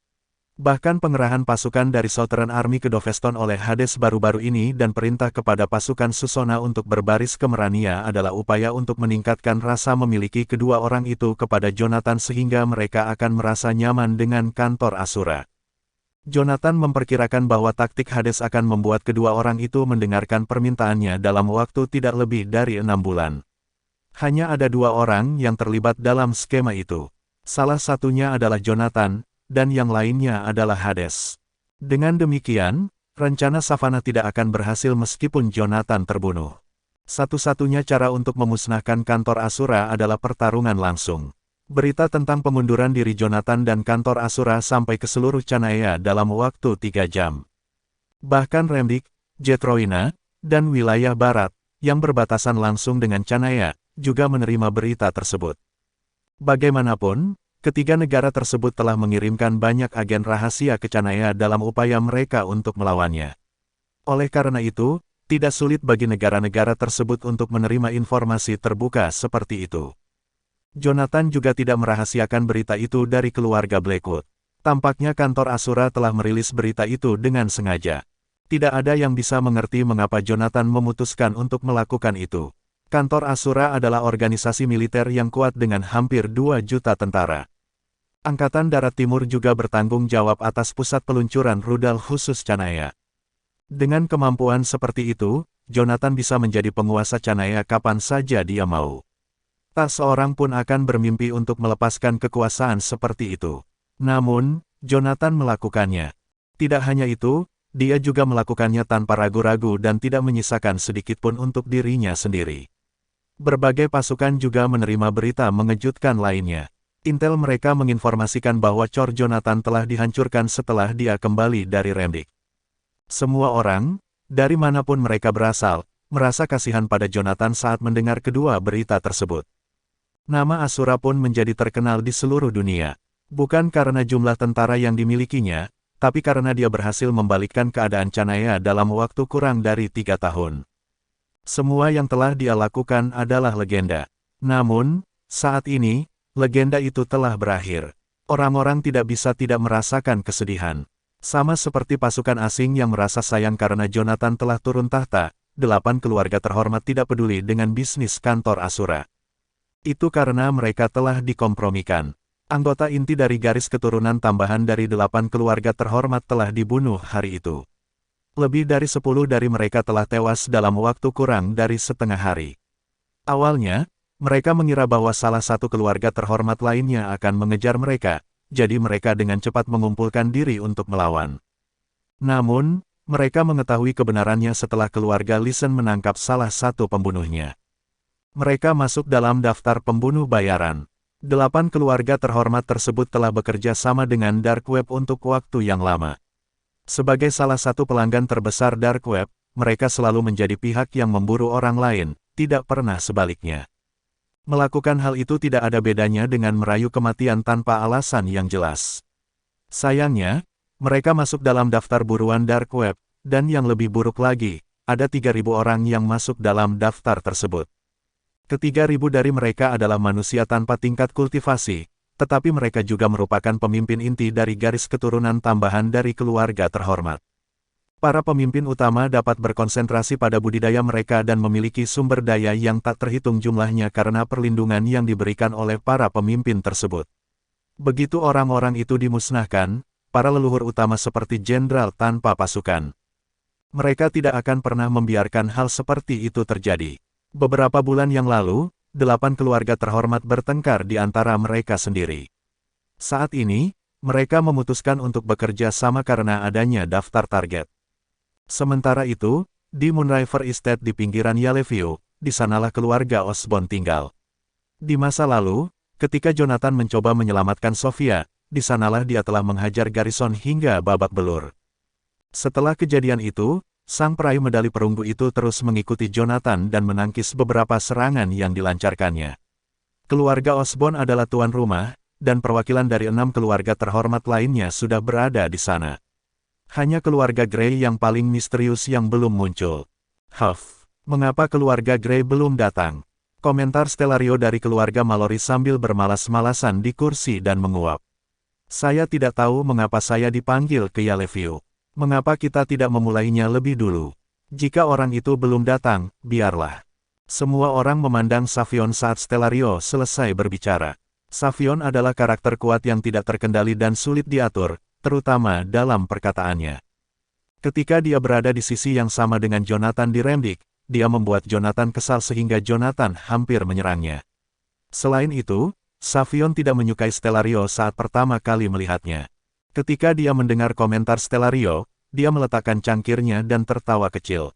Bahkan pengerahan pasukan dari Southern Army ke Doveston oleh Hades baru-baru ini dan perintah kepada pasukan Susona untuk berbaris ke Merania adalah upaya untuk meningkatkan rasa memiliki kedua orang itu kepada Jonathan sehingga mereka akan merasa nyaman dengan kantor Asura. Jonathan memperkirakan bahwa taktik Hades akan membuat kedua orang itu mendengarkan permintaannya dalam waktu tidak lebih dari 6 bulan. Hanya ada 2 orang yang terlibat dalam skema itu. Salah satunya adalah Jonathan, dan yang lainnya adalah Hades. Dengan demikian, rencana Savannah tidak akan berhasil meskipun Jonathan terbunuh. Satu-satunya cara untuk memusnahkan kantor Asura adalah pertarungan langsung. Berita tentang pengunduran diri Jonathan dan kantor Asura sampai ke seluruh Canaya dalam waktu 3 jam. Bahkan Remdik, Jetroina, dan wilayah barat, yang berbatasan langsung dengan Canaya, juga menerima berita tersebut. Bagaimanapun, ketiga negara tersebut telah mengirimkan banyak agen rahasia ke Canaya dalam upaya mereka untuk melawannya. Oleh karena itu, tidak sulit bagi negara-negara tersebut untuk menerima informasi terbuka seperti itu. Jonathan juga tidak merahasiakan berita itu dari keluarga Blackwood. Tampaknya kantor Asura telah merilis berita itu dengan sengaja. Tidak ada yang bisa mengerti mengapa Jonathan memutuskan untuk melakukan itu. Kantor Asura adalah organisasi militer yang kuat dengan hampir 2 juta tentara. Angkatan Darat Timur juga bertanggung jawab atas pusat peluncuran rudal khusus Canaya. Dengan kemampuan seperti itu, Jonathan bisa menjadi penguasa Canaya kapan saja dia mau. Tak seorang pun akan bermimpi untuk melepaskan kekuasaan seperti itu. Namun, Jonathan melakukannya. Tidak hanya itu, dia juga melakukannya tanpa ragu-ragu dan tidak menyisakan sedikitpun untuk dirinya sendiri. Berbagai pasukan juga menerima berita mengejutkan lainnya. Intel mereka menginformasikan bahwa Cor Jonathan telah dihancurkan setelah dia kembali dari Remdik. Semua orang, dari manapun mereka berasal, merasa kasihan pada Jonathan saat mendengar kedua berita tersebut. Nama Asura pun menjadi terkenal di seluruh dunia. Bukan karena jumlah tentara yang dimilikinya, tapi karena dia berhasil membalikkan keadaan Chanaya dalam waktu kurang dari 3 tahun. Semua yang telah dia lakukan adalah legenda. Namun, saat ini, legenda itu telah berakhir. Orang-orang tidak bisa tidak merasakan kesedihan. Sama seperti pasukan asing yang merasa sayang karena Jonathan telah turun tahta, 8 keluarga terhormat tidak peduli dengan bisnis kantor Asura. Itu karena mereka telah dikompromikan. Anggota inti dari garis keturunan tambahan dari 8 keluarga terhormat telah dibunuh hari itu. Lebih dari 10 dari mereka telah tewas dalam waktu kurang dari setengah hari. Awalnya, mereka mengira bahwa salah satu keluarga terhormat lainnya akan mengejar mereka, jadi mereka dengan cepat mengumpulkan diri untuk melawan. Namun, mereka mengetahui kebenarannya setelah keluarga Listen menangkap salah satu pembunuhnya. Mereka masuk dalam daftar pembunuh bayaran. 8 keluarga terhormat tersebut telah bekerja sama dengan Dark Web untuk waktu yang lama. Sebagai salah satu pelanggan terbesar Dark Web, mereka selalu menjadi pihak yang memburu orang lain, tidak pernah sebaliknya. Melakukan hal itu tidak ada bedanya dengan merayu kematian tanpa alasan yang jelas. Sayangnya, mereka masuk dalam daftar buruan Dark Web, dan yang lebih buruk lagi, ada 3.000 orang yang masuk dalam daftar tersebut. Ke-3.000 dari mereka adalah manusia tanpa tingkat kultivasi, tetapi mereka juga merupakan pemimpin inti dari garis keturunan tambahan dari keluarga terhormat. Para pemimpin utama dapat berkonsentrasi pada budidaya mereka dan memiliki sumber daya yang tak terhitung jumlahnya karena perlindungan yang diberikan oleh para pemimpin tersebut. Begitu orang-orang itu dimusnahkan, para leluhur utama seperti jenderal tanpa pasukan. Mereka tidak akan pernah membiarkan hal seperti itu terjadi. Beberapa bulan yang lalu, 8 keluarga terhormat bertengkar di antara mereka sendiri. Saat ini, mereka memutuskan untuk bekerja sama karena adanya daftar target. Sementara itu, di Moonriver Estate di pinggiran Yellowview, di sanalah keluarga Osborn tinggal. Di masa lalu, ketika Jonathan mencoba menyelamatkan Sofia, di sanalah dia telah menghajar Garrison hingga babak belur. Setelah kejadian itu, sang peraih medali perunggu itu terus mengikuti Jonathan dan menangkis beberapa serangan yang dilancarkannya. Keluarga Osborn adalah tuan rumah, dan perwakilan dari 6 keluarga terhormat lainnya sudah berada di sana. Hanya keluarga Grey yang paling misterius yang belum muncul. Huff, mengapa keluarga Grey belum datang? Komentar Stellario dari keluarga Mallory sambil bermalas-malasan di kursi dan menguap. Saya tidak tahu mengapa saya dipanggil ke Yellowview. Mengapa kita tidak memulainya lebih dulu? Jika orang itu belum datang, biarlah. Semua orang memandang Savion saat Stellario selesai berbicara. Savion adalah karakter kuat yang tidak terkendali dan sulit diatur, terutama dalam perkataannya. Ketika dia berada di sisi yang sama dengan Jonathan di Remdik, dia membuat Jonathan kesal sehingga Jonathan hampir menyerangnya. Selain itu, Savion tidak menyukai Stellario saat pertama kali melihatnya. Ketika dia mendengar komentar Stellario, dia meletakkan cangkirnya dan tertawa kecil.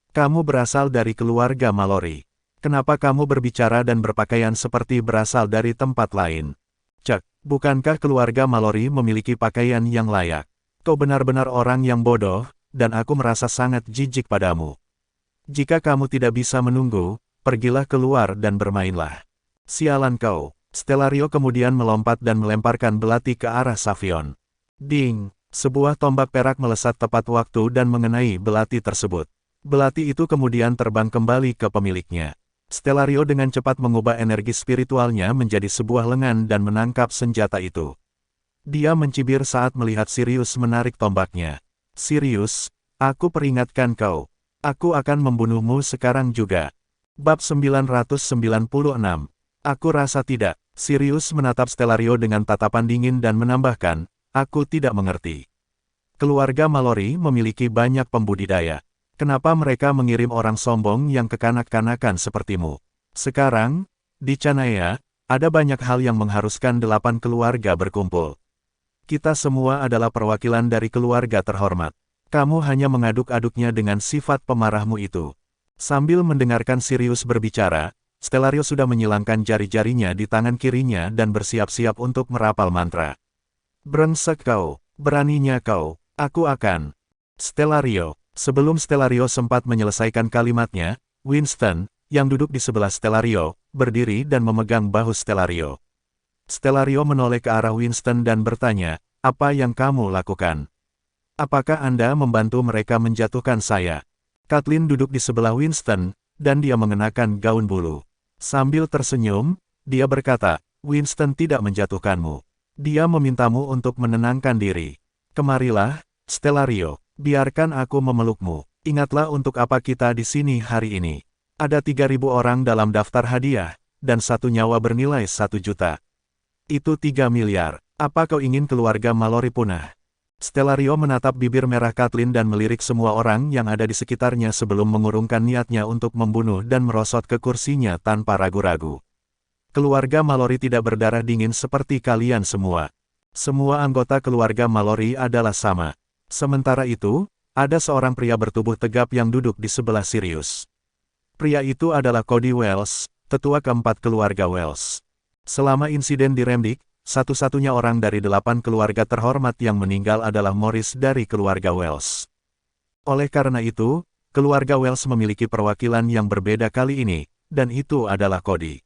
Kamu berasal dari keluarga Mallory. Kenapa kamu berbicara dan berpakaian seperti berasal dari tempat lain? Cek, bukankah keluarga Mallory memiliki pakaian yang layak? Kau benar-benar orang yang bodoh, dan aku merasa sangat jijik padamu. Jika kamu tidak bisa menunggu, pergilah keluar dan bermainlah. Sialan kau. Stellario kemudian melompat dan melemparkan belati ke arah Savion. Ding! Sebuah tombak perak melesat tepat waktu dan mengenai belati tersebut. Belati itu kemudian terbang kembali ke pemiliknya. Stellario dengan cepat mengubah energi spiritualnya menjadi sebuah lengan dan menangkap senjata itu. Dia mencibir saat melihat Sirius menarik tombaknya. Sirius, aku peringatkan kau. Aku akan membunuhmu sekarang juga. Bab 996. Aku rasa tidak. Sirius menatap Stellario dengan tatapan dingin dan menambahkan, aku tidak mengerti. Keluarga Mallory memiliki banyak pembudidaya. Kenapa mereka mengirim orang sombong yang kekanak-kanakan sepertimu? Sekarang, di Chanaya, ada banyak hal yang mengharuskan 8 keluarga berkumpul. Kita semua adalah perwakilan dari keluarga terhormat. Kamu hanya mengaduk-aduknya dengan sifat pemarahmu itu. Sambil mendengarkan Sirius berbicara, Stellario sudah menyilangkan jari-jarinya di tangan kirinya dan bersiap-siap untuk merapal mantra. Brengsek kau, beraninya kau, aku akan. Stellario. Sebelum Stellario sempat menyelesaikan kalimatnya, Winston, yang duduk di sebelah Stellario, berdiri dan memegang bahu Stellario. Stellario menoleh ke arah Winston dan bertanya, apa yang kamu lakukan? Apakah Anda membantu mereka menjatuhkan saya? Kathleen duduk di sebelah Winston, dan dia mengenakan gaun bulu. Sambil tersenyum, dia berkata, Winston tidak menjatuhkanmu. Dia memintamu untuk menenangkan diri. Kemarilah, Stellario, biarkan aku memelukmu. Ingatlah untuk apa kita di sini hari ini. Ada 3.000 orang dalam daftar hadiah, dan satu nyawa bernilai 1 juta. Itu 3 miliar. Apa kau ingin keluarga Mallory punah? Stellario menatap bibir merah Kathleen dan melirik semua orang yang ada di sekitarnya sebelum mengurungkan niatnya untuk membunuh dan merosot ke kursinya tanpa ragu-ragu. Keluarga Mallory tidak berdarah dingin seperti kalian semua. Semua anggota keluarga Mallory adalah sama. Sementara itu, ada seorang pria bertubuh tegap yang duduk di sebelah Sirius. Pria itu adalah Cody Wells, tetua keempat keluarga Wells. Selama insiden di Remdik, satu-satunya orang dari 8 keluarga terhormat yang meninggal adalah Morris dari keluarga Wells. Oleh karena itu, keluarga Wells memiliki perwakilan yang berbeda kali ini, dan itu adalah Cody.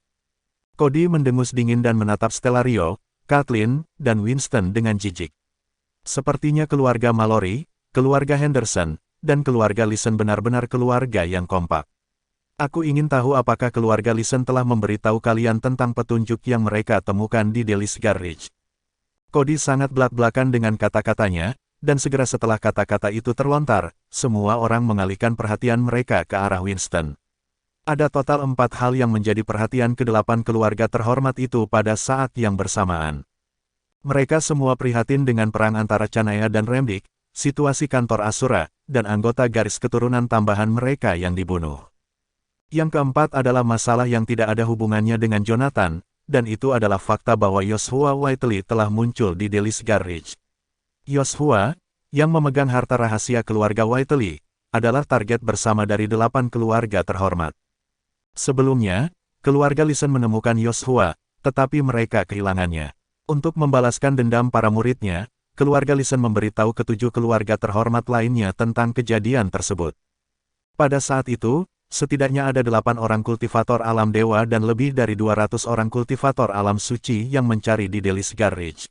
Cody mendengus dingin dan menatap Stellario, Kathleen, dan Winston dengan jijik. Sepertinya keluarga Mallory, keluarga Henderson, dan keluarga Leeson benar-benar keluarga yang kompak. Aku ingin tahu apakah keluarga Leeson telah memberitahu kalian tentang petunjuk yang mereka temukan di Delisgar Ridge. Cody sangat belak-belakan dengan kata-katanya, dan segera setelah kata-kata itu terlontar, semua orang mengalihkan perhatian mereka ke arah Winston. Ada total 4 hal yang menjadi perhatian ke-8 keluarga terhormat itu pada saat yang bersamaan. Mereka semua prihatin dengan perang antara Canaya dan Remdik, situasi kantor Asura, dan anggota garis keturunan tambahan mereka yang dibunuh. Yang keempat adalah masalah yang tidak ada hubungannya dengan Jonathan, dan itu adalah fakta bahwa Joshua Whiteley telah muncul di Delisgar Ridge. Joshua, yang memegang harta rahasia keluarga Whiteley, adalah target bersama dari 8 keluarga terhormat. Sebelumnya, keluarga Leeson menemukan Joshua, tetapi mereka kehilangannya. Untuk membalaskan dendam para muridnya, keluarga Leeson memberitahu ke-7 keluarga terhormat lainnya tentang kejadian tersebut. Pada saat itu, setidaknya ada 8 orang kultivator alam dewa dan lebih dari 200 orang kultivator alam suci yang mencari di Delisgar Ridge.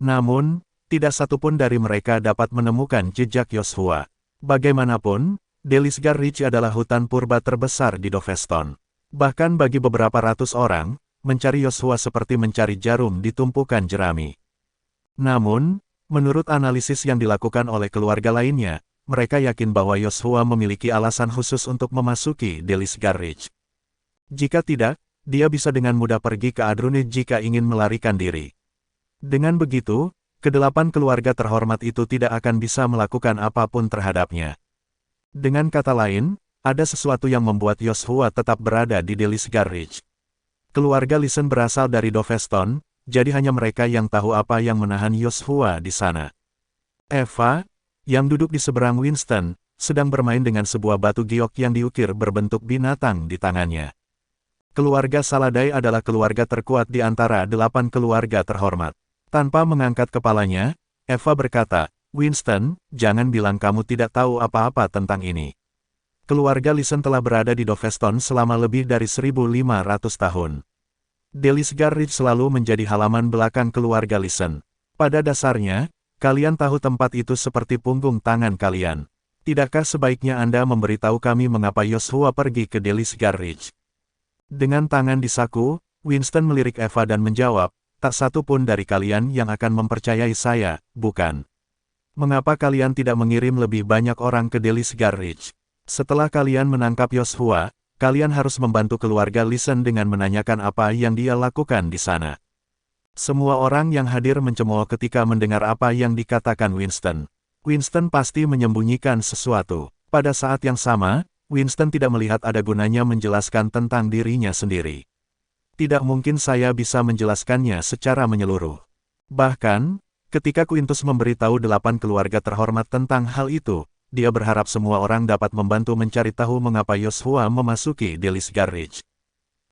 Namun, tidak satupun dari mereka dapat menemukan jejak Joshua. Bagaimanapun, Delisgar Ridge adalah hutan purba terbesar di Doveston. Bahkan bagi beberapa ratus orang, mencari Joshua seperti mencari jarum di tumpukan jerami. Namun, menurut analisis yang dilakukan oleh keluarga lainnya, mereka yakin bahwa Joshua memiliki alasan khusus untuk memasuki Delisgar Ridge. Jika tidak, dia bisa dengan mudah pergi ke Adrunit jika ingin melarikan diri. Dengan begitu, ke-8 keluarga terhormat itu tidak akan bisa melakukan apapun terhadapnya. Dengan kata lain, ada sesuatu yang membuat Joshua tetap berada di Delisgar Ridge. Keluarga Leeson berasal dari Doveston, jadi hanya mereka yang tahu apa yang menahan Joshua di sana. Eva, yang duduk di seberang Winston, sedang bermain dengan sebuah batu giok yang diukir berbentuk binatang di tangannya. Keluarga Saladai adalah keluarga terkuat di antara 8 keluarga terhormat. Tanpa mengangkat kepalanya, Eva berkata, Winston, jangan bilang kamu tidak tahu apa-apa tentang ini. Keluarga Leeson telah berada di Doveston selama lebih dari 1.500 tahun. Delisgar Ridge selalu menjadi halaman belakang keluarga Leeson. Pada dasarnya, kalian tahu tempat itu seperti punggung tangan kalian. Tidakkah sebaiknya Anda memberitahu kami mengapa Joshua pergi ke Delisgar Ridge? Dengan tangan di saku, Winston melirik Eva dan menjawab, tak satu pun dari kalian yang akan mempercayai saya, bukan? Mengapa kalian tidak mengirim lebih banyak orang ke Delisgar Ridge? Setelah kalian menangkap Joshua, kalian harus membantu keluarga Leeson dengan menanyakan apa yang dia lakukan di sana. Semua orang yang hadir mencemooh ketika mendengar apa yang dikatakan Winston. Winston pasti menyembunyikan sesuatu. Pada saat yang sama, Winston tidak melihat ada gunanya menjelaskan tentang dirinya sendiri. Tidak mungkin saya bisa menjelaskannya secara menyeluruh. Bahkan, ketika Quintus memberitahu 8 keluarga terhormat tentang hal itu, dia berharap semua orang dapat membantu mencari tahu mengapa Joshua memasuki Delisgar Ridge.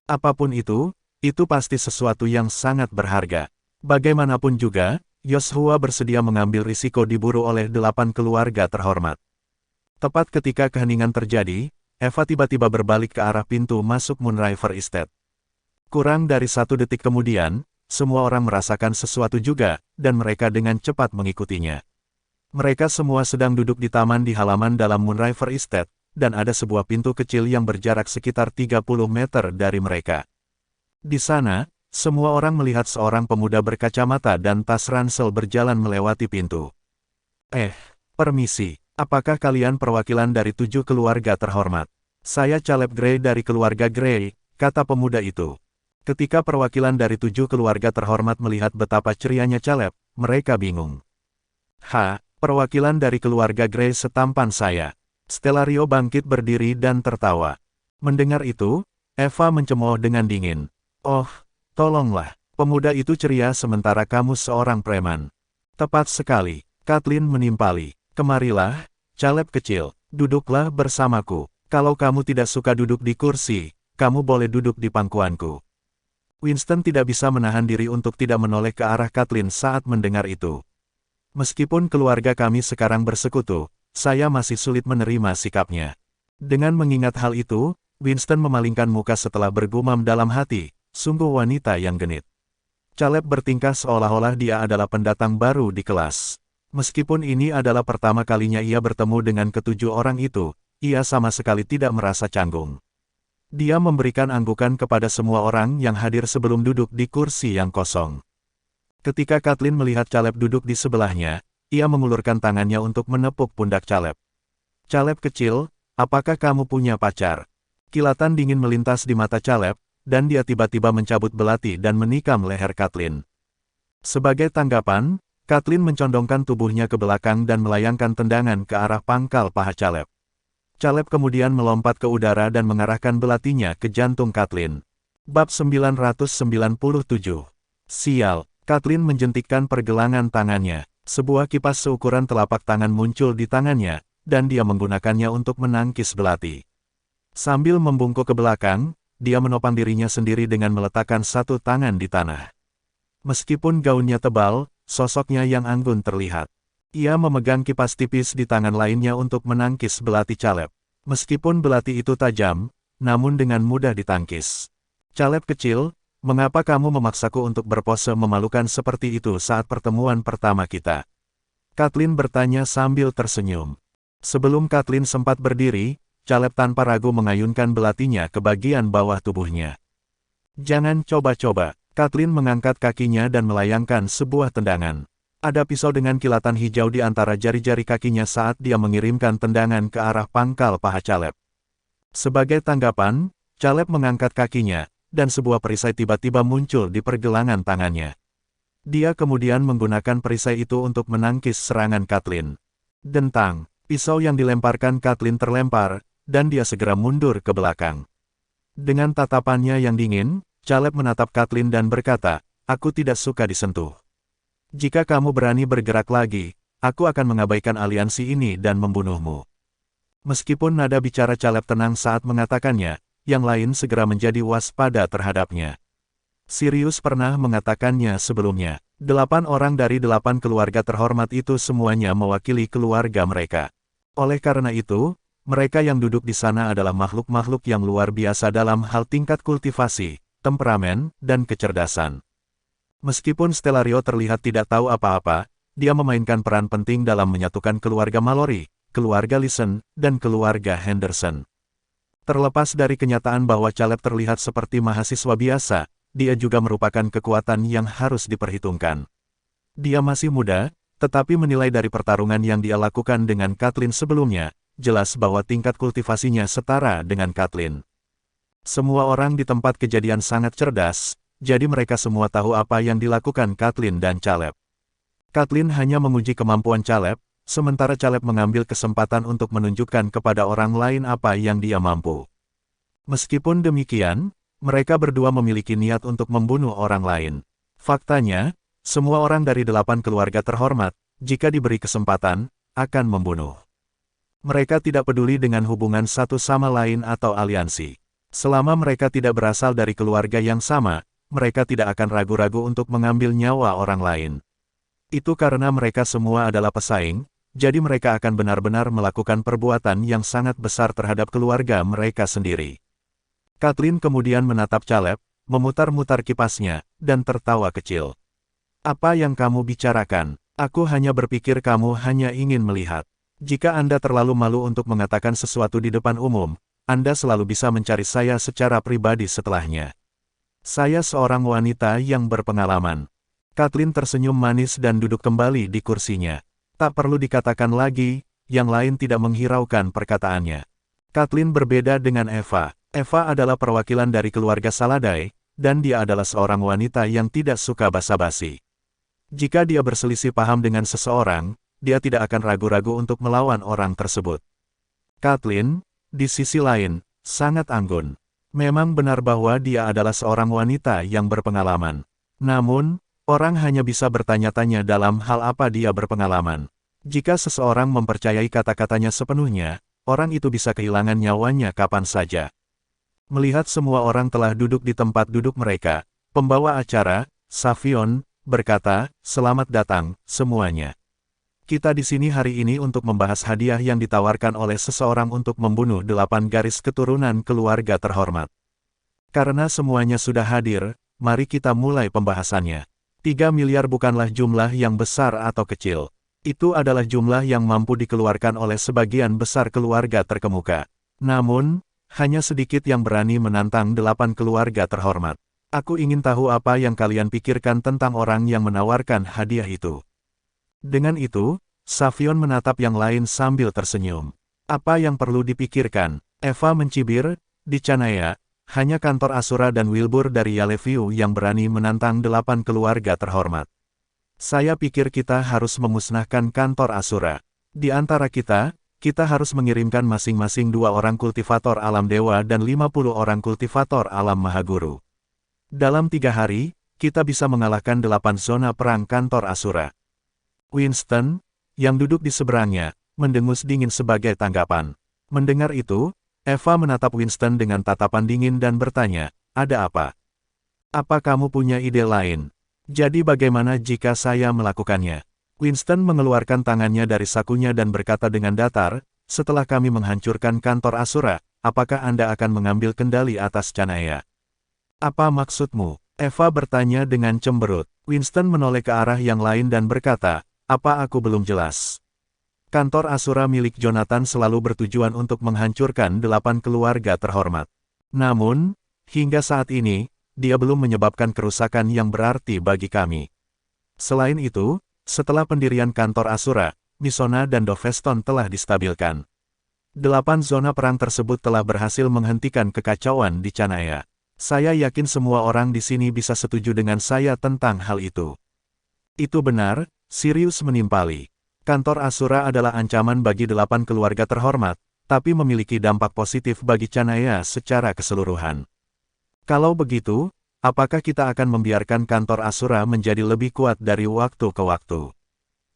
Apapun itu pasti sesuatu yang sangat berharga. Bagaimanapun juga, Joshua bersedia mengambil risiko diburu oleh 8 keluarga terhormat. Tepat ketika keheningan terjadi, Eva tiba-tiba berbalik ke arah pintu masuk Moonriver Estate. Kurang dari 1 detik kemudian, semua orang merasakan sesuatu juga, dan mereka dengan cepat mengikutinya. Mereka semua sedang duduk di taman di halaman dalam Moonriver Estate, dan ada sebuah pintu kecil yang berjarak sekitar 30 meter dari mereka. Di sana, semua orang melihat seorang pemuda berkacamata dan tas ransel berjalan melewati pintu. Permisi, apakah kalian perwakilan dari 7 keluarga terhormat? Saya Caleb Gray dari keluarga Gray, kata pemuda itu. Ketika perwakilan dari 7 keluarga terhormat melihat betapa cerianya Caleb, mereka bingung. Perwakilan dari keluarga Gray setampan saya. Stellario bangkit berdiri dan tertawa. Mendengar itu, Eva mencemooh dengan dingin. Oh, tolonglah, pemuda itu ceria sementara kamu seorang preman. Tepat sekali, Kathleen menimpali. Kemarilah, Caleb kecil, duduklah bersamaku. Kalau kamu tidak suka duduk di kursi, kamu boleh duduk di pangkuanku. Winston tidak bisa menahan diri untuk tidak menoleh ke arah Kathleen saat mendengar itu. Meskipun keluarga kami sekarang bersekutu, saya masih sulit menerima sikapnya. Dengan mengingat hal itu, Winston memalingkan muka setelah bergumam dalam hati, sungguh wanita yang genit. Caleb bertingkah seolah-olah dia adalah pendatang baru di kelas. Meskipun ini adalah pertama kalinya ia bertemu dengan ketujuh orang itu, ia sama sekali tidak merasa canggung. Dia memberikan anggukan kepada semua orang yang hadir sebelum duduk di kursi yang kosong. Ketika Kathleen melihat Caleb duduk di sebelahnya, ia mengulurkan tangannya untuk menepuk pundak Caleb. Caleb kecil, apakah kamu punya pacar? Kilatan dingin melintas di mata Caleb, dan dia tiba-tiba mencabut belati dan menikam leher Kathleen. Sebagai tanggapan, Kathleen mencondongkan tubuhnya ke belakang dan melayangkan tendangan ke arah pangkal paha Caleb. Caleb kemudian melompat ke udara dan mengarahkan belatinya ke jantung Kathleen. Bab 997. Sial. Kathleen menjentikkan pergelangan tangannya. Sebuah kipas seukuran telapak tangan muncul di tangannya, dan dia menggunakannya untuk menangkis belati. Sambil membungkuk ke belakang, dia menopang dirinya sendiri dengan meletakkan satu tangan di tanah. Meskipun gaunnya tebal, sosoknya yang anggun terlihat. Ia memegang kipas tipis di tangan lainnya untuk menangkis belati Caleb. Meskipun belati itu tajam, namun dengan mudah ditangkis. Caleb kecil, mengapa kamu memaksaku untuk berpose memalukan seperti itu saat pertemuan pertama kita? Kathleen bertanya sambil tersenyum. Sebelum Kathleen sempat berdiri, Caleb tanpa ragu mengayunkan belatinya ke bagian bawah tubuhnya. Jangan coba-coba. Kathleen mengangkat kakinya dan melayangkan sebuah tendangan. Ada pisau dengan kilatan hijau di antara jari-jari kakinya saat dia mengirimkan tendangan ke arah pangkal paha Caleb. Sebagai tanggapan, Caleb mengangkat kakinya, dan sebuah perisai tiba-tiba muncul di pergelangan tangannya. Dia kemudian menggunakan perisai itu untuk menangkis serangan Kathleen. Dentang, pisau yang dilemparkan Kathleen terlempar, dan dia segera mundur ke belakang. Dengan tatapannya yang dingin, Caleb menatap Kathleen dan berkata, "Aku tidak suka disentuh. Jika kamu berani bergerak lagi, aku akan mengabaikan aliansi ini dan membunuhmu." Meskipun nada bicara Caleb tenang saat mengatakannya, yang lain segera menjadi waspada terhadapnya. Sirius pernah mengatakannya sebelumnya. 8 orang dari 8 keluarga terhormat itu semuanya mewakili keluarga mereka. Oleh karena itu, mereka yang duduk di sana adalah makhluk-makhluk yang luar biasa dalam hal tingkat kultivasi, temperamen, dan kecerdasan. Meskipun Stellario terlihat tidak tahu apa-apa, dia memainkan peran penting dalam menyatukan keluarga Mallory, keluarga Leeson, dan keluarga Henderson. Terlepas dari kenyataan bahwa Caleb terlihat seperti mahasiswa biasa, dia juga merupakan kekuatan yang harus diperhitungkan. Dia masih muda, tetapi menilai dari pertarungan yang dia lakukan dengan Kathleen sebelumnya, jelas bahwa tingkat kultivasinya setara dengan Kathleen. Semua orang di tempat kejadian sangat cerdas, jadi mereka semua tahu apa yang dilakukan Kathleen dan Caleb. Kathleen hanya menguji kemampuan Caleb, sementara Caleb mengambil kesempatan untuk menunjukkan kepada orang lain apa yang dia mampu. Meskipun demikian, mereka berdua memiliki niat untuk membunuh orang lain. Faktanya, semua orang dari 8 keluarga terhormat, jika diberi kesempatan, akan membunuh. Mereka tidak peduli dengan hubungan satu sama lain atau aliansi. Selama mereka tidak berasal dari keluarga yang sama, mereka tidak akan ragu-ragu untuk mengambil nyawa orang lain. Itu karena mereka semua adalah pesaing, jadi mereka akan benar-benar melakukan perbuatan yang sangat besar terhadap keluarga mereka sendiri. Kathleen kemudian menatap Caleb, memutar-mutar kipasnya, dan tertawa kecil. Apa yang kamu bicarakan? Aku hanya berpikir kamu hanya ingin melihat. Jika Anda terlalu malu untuk mengatakan sesuatu di depan umum, Anda selalu bisa mencari saya secara pribadi setelahnya. Saya seorang wanita yang berpengalaman. Kathleen tersenyum manis dan duduk kembali di kursinya. Tak perlu dikatakan lagi, yang lain tidak menghiraukan perkataannya. Kathleen berbeda dengan Eva. Eva adalah perwakilan dari keluarga Saladai, dan dia adalah seorang wanita yang tidak suka basa-basi. Jika dia berselisih paham dengan seseorang, dia tidak akan ragu-ragu untuk melawan orang tersebut. Kathleen, di sisi lain, sangat anggun. Memang benar bahwa dia adalah seorang wanita yang berpengalaman. Namun, orang hanya bisa bertanya-tanya dalam hal apa dia berpengalaman. Jika seseorang mempercayai kata-katanya sepenuhnya, orang itu bisa kehilangan nyawanya kapan saja. Melihat semua orang telah duduk di tempat duduk mereka, pembawa acara, Savion, berkata, "Selamat datang, semuanya. Kita di sini hari ini untuk membahas hadiah yang ditawarkan oleh seseorang untuk membunuh 8 garis keturunan keluarga terhormat. Karena semuanya sudah hadir, mari kita mulai pembahasannya. 3 miliar bukanlah jumlah yang besar atau kecil. Itu adalah jumlah yang mampu dikeluarkan oleh sebagian besar keluarga terkemuka. Namun, hanya sedikit yang berani menantang 8 keluarga terhormat. Aku ingin tahu apa yang kalian pikirkan tentang orang yang menawarkan hadiah itu." Dengan itu, Savion menatap yang lain sambil tersenyum. "Apa yang perlu dipikirkan?" Eva mencibir, "Di Canaya, hanya kantor Asura dan Wilbur dari Yaleview yang berani menantang 8 keluarga terhormat. Saya pikir kita harus memusnahkan kantor Asura. Di antara kita harus mengirimkan masing-masing 2 orang kultivator alam dewa dan 50 orang kultivator alam mahaguru. Dalam 3 hari, kita bisa mengalahkan 8 zona perang kantor Asura." Winston, yang duduk di seberangnya, mendengus dingin sebagai tanggapan. Mendengar itu, Eva menatap Winston dengan tatapan dingin dan bertanya, "Ada apa? Apa kamu punya ide lain? Jadi bagaimana jika saya melakukannya?" Winston mengeluarkan tangannya dari sakunya dan berkata dengan datar, "Setelah kami menghancurkan kantor Asura, apakah Anda akan mengambil kendali atas Canaya?" "Apa maksudmu?" Eva bertanya dengan cemberut. Winston menoleh ke arah yang lain dan berkata, "Apa aku belum jelas? Kantor Asura milik Jonathan selalu bertujuan untuk menghancurkan 8 keluarga terhormat. Namun, hingga saat ini, dia belum menyebabkan kerusakan yang berarti bagi kami. Selain itu, setelah pendirian kantor Asura, Misona dan Doveston telah distabilkan. 8 zona perang tersebut telah berhasil menghentikan kekacauan di Canaya. Saya yakin semua orang di sini bisa setuju dengan saya tentang hal itu." "Itu benar," Sirius menimpali. "Kantor Asura adalah ancaman bagi 8 keluarga terhormat, tapi memiliki dampak positif bagi Canaya secara keseluruhan. Kalau begitu, apakah kita akan membiarkan kantor Asura menjadi lebih kuat dari waktu ke waktu?"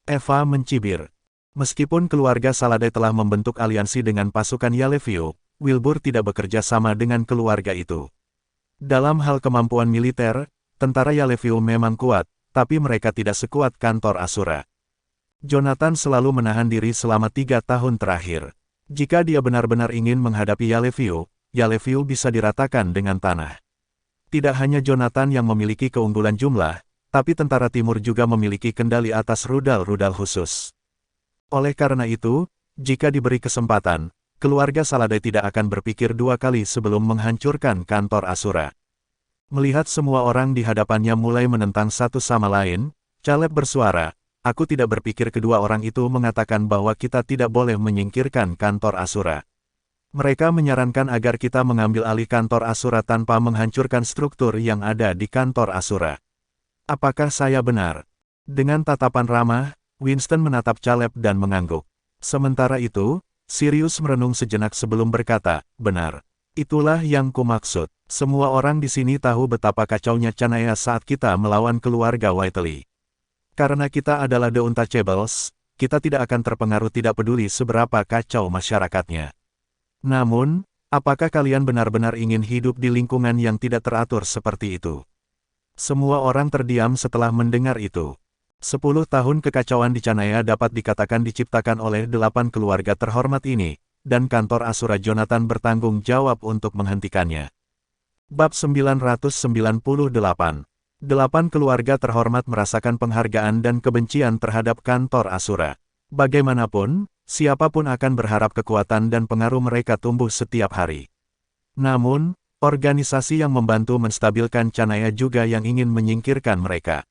Eva mencibir. Meskipun keluarga Saladai telah membentuk aliansi dengan pasukan Yaleview, Wilbur tidak bekerja sama dengan keluarga itu. Dalam hal kemampuan militer, tentara Yaleview memang kuat, tapi mereka tidak sekuat kantor Asura. Jonathan selalu menahan diri selama 3 tahun terakhir. Jika dia benar-benar ingin menghadapi Yaleview bisa diratakan dengan tanah. Tidak hanya Jonathan yang memiliki keunggulan jumlah, tapi tentara timur juga memiliki kendali atas rudal-rudal khusus. Oleh karena itu, jika diberi kesempatan, keluarga Saladai tidak akan berpikir 2 kali sebelum menghancurkan kantor Asura. Melihat semua orang di hadapannya mulai menentang satu sama lain, Caleb bersuara, "Aku tidak berpikir kedua orang itu mengatakan bahwa kita tidak boleh menyingkirkan kantor Asura. Mereka menyarankan agar kita mengambil alih kantor Asura tanpa menghancurkan struktur yang ada di kantor Asura. Apakah saya benar?" Dengan tatapan ramah, Winston menatap Caleb dan mengangguk. Sementara itu, Sirius merenung sejenak sebelum berkata, "Benar. Itulah yang kumaksud. Semua orang di sini tahu betapa kacaunya Canaya saat kita melawan keluarga Whiteley. Karena kita adalah The Untouchables, kita tidak akan terpengaruh tidak peduli seberapa kacau masyarakatnya. Namun, apakah kalian benar-benar ingin hidup di lingkungan yang tidak teratur seperti itu?" Semua orang terdiam setelah mendengar itu. 10 tahun kekacauan di Canaya dapat dikatakan diciptakan oleh 8 keluarga terhormat ini, dan kantor Asura Jonathan bertanggung jawab untuk menghentikannya. Bab 998. 8 keluarga terhormat merasakan penghargaan dan kebencian terhadap kantor Asura. Bagaimanapun, siapapun akan berharap kekuatan dan pengaruh mereka tumbuh setiap hari. Namun, organisasi yang membantu menstabilkan Canaya juga yang ingin menyingkirkan mereka.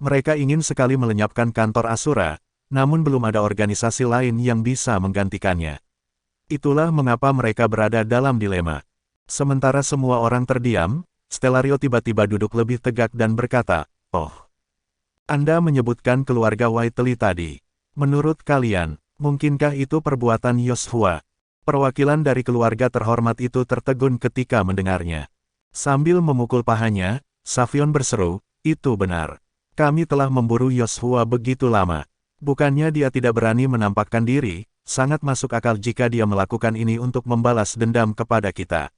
Mereka ingin sekali melenyapkan kantor Asura, namun belum ada organisasi lain yang bisa menggantikannya. Itulah mengapa mereka berada dalam dilema. Sementara semua orang terdiam, Stellario tiba-tiba duduk lebih tegak dan berkata, "Oh, Anda menyebutkan keluarga Whiteley tadi. Menurut kalian, mungkinkah itu perbuatan Yoshua?" Perwakilan dari keluarga terhormat itu tertegun ketika mendengarnya. Sambil memukul pahanya, Savion berseru, "Itu benar. Kami telah memburu Yoshua begitu lama. Bukannya dia tidak berani menampakkan diri, sangat masuk akal jika dia melakukan ini untuk membalas dendam kepada kita.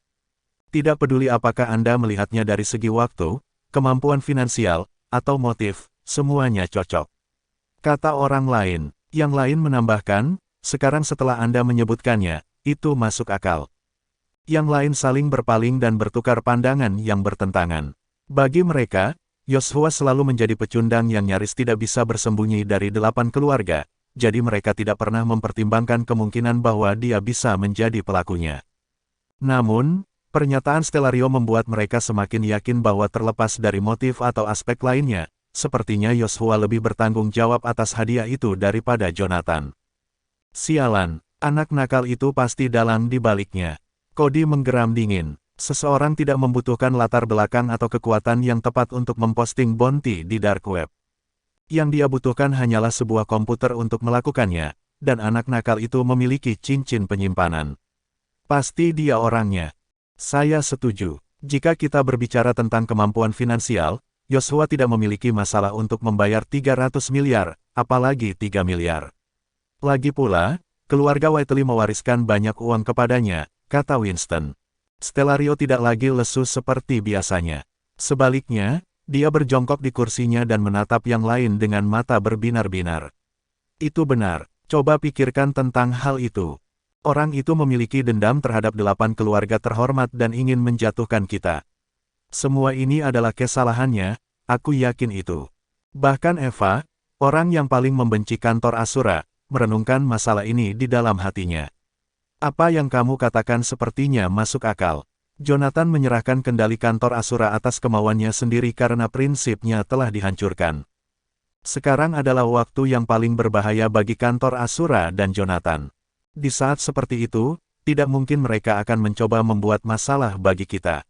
Tidak peduli apakah Anda melihatnya dari segi waktu, kemampuan finansial, atau motif, semuanya cocok." Kata orang lain. Yang lain menambahkan, "Sekarang setelah Anda menyebutkannya, itu masuk akal." Yang lain saling berpaling dan bertukar pandangan yang bertentangan. Bagi mereka, Yoshua selalu menjadi pecundang yang nyaris tidak bisa bersembunyi dari 8 keluarga, jadi mereka tidak pernah mempertimbangkan kemungkinan bahwa dia bisa menjadi pelakunya. Namun, pernyataan Stellario membuat mereka semakin yakin bahwa terlepas dari motif atau aspek lainnya, sepertinya Yoshua lebih bertanggung jawab atas hadiah itu daripada Jonathan. Sialan, anak nakal itu pasti dalang di baliknya. Cody menggeram dingin. Seseorang tidak membutuhkan latar belakang atau kekuatan yang tepat untuk memposting bounty di dark web. Yang dia butuhkan hanyalah sebuah komputer untuk melakukannya, dan anak nakal itu memiliki cincin penyimpanan. Pasti dia orangnya. Saya setuju. Jika kita berbicara tentang kemampuan finansial, Yoshua tidak memiliki masalah untuk membayar 300 miliar, apalagi 3 miliar. Lagi pula, keluarga Whiteley mewariskan banyak uang kepadanya, kata Winston. Stellario tidak lagi lesu seperti biasanya. Sebaliknya, dia berjongkok di kursinya dan menatap yang lain dengan mata berbinar-binar. Itu benar, coba pikirkan tentang hal itu. Orang itu memiliki dendam terhadap 8 keluarga terhormat dan ingin menjatuhkan kita. Semua ini adalah kesalahannya, aku yakin itu. Bahkan Eva, orang yang paling membenci kantor Asura, merenungkan masalah ini di dalam hatinya. Apa yang kamu katakan sepertinya masuk akal. Jonathan menyerahkan kendali kantor Asura atas kemauannya sendiri karena prinsipnya telah dihancurkan. Sekarang adalah waktu yang paling berbahaya bagi kantor Asura dan Jonathan. Di saat seperti itu, tidak mungkin mereka akan mencoba membuat masalah bagi kita.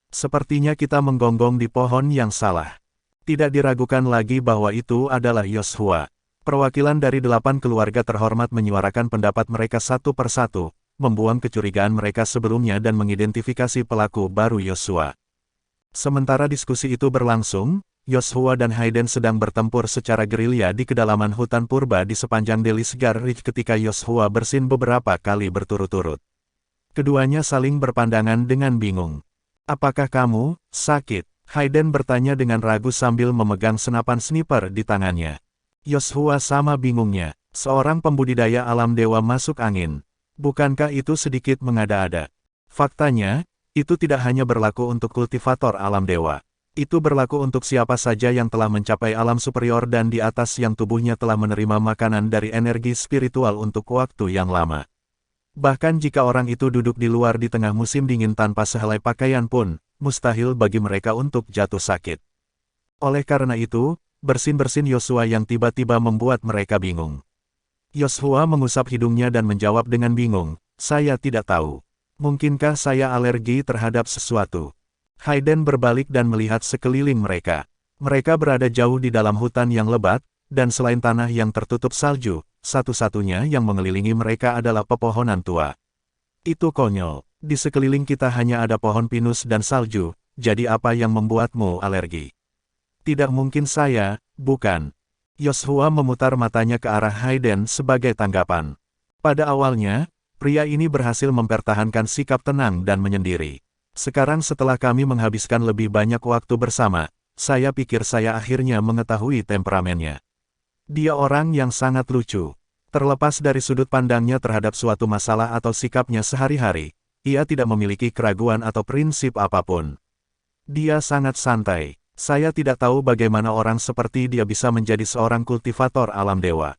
Sepertinya kita menggonggong di pohon yang salah. Tidak diragukan lagi bahwa itu adalah Yoshua. Perwakilan dari 8 keluarga terhormat menyuarakan pendapat mereka satu persatu, membuang kecurigaan mereka sebelumnya dan mengidentifikasi pelaku baru Yoshua. Sementara diskusi itu berlangsung, Yoshua dan Hayden sedang bertempur secara gerilya di kedalaman hutan purba di sepanjang Delisgar Ridge ketika Yoshua bersin beberapa kali berturut-turut. Keduanya saling berpandangan dengan bingung. "Apakah kamu sakit?" Hayden bertanya dengan ragu sambil memegang senapan sniper di tangannya. Yoshua sama bingungnya. Seorang pembudidaya alam dewa masuk angin. Bukankah itu sedikit mengada-ada? Faktanya, itu tidak hanya berlaku untuk kultivator alam dewa. Itu berlaku untuk siapa saja yang telah mencapai alam superior dan di atas yang tubuhnya telah menerima makanan dari energi spiritual untuk waktu yang lama. Bahkan jika orang itu duduk di luar di tengah musim dingin tanpa sehelai pakaian pun, mustahil bagi mereka untuk jatuh sakit. Oleh karena itu, bersin-bersin Yoshua yang tiba-tiba membuat mereka bingung. Yoshua mengusap hidungnya dan menjawab dengan bingung, "Saya tidak tahu. Mungkinkah saya alergi terhadap sesuatu?" Hayden berbalik dan melihat sekeliling mereka. Mereka berada jauh di dalam hutan yang lebat, dan selain tanah yang tertutup salju, satu-satunya yang mengelilingi mereka adalah pepohonan tua. Itu konyol. Di sekeliling kita hanya ada pohon pinus dan salju, jadi apa yang membuatmu alergi? Tidak mungkin saya, bukan. Yoshua memutar matanya ke arah Hayden sebagai tanggapan. Pada awalnya, pria ini berhasil mempertahankan sikap tenang dan menyendiri. Sekarang setelah kami menghabiskan lebih banyak waktu bersama, saya pikir saya akhirnya mengetahui temperamennya. Dia orang yang sangat lucu. Terlepas dari sudut pandangnya terhadap suatu masalah atau sikapnya sehari-hari, ia tidak memiliki keraguan atau prinsip apapun. Dia sangat santai. Saya tidak tahu bagaimana orang seperti dia bisa menjadi seorang kultivator alam dewa.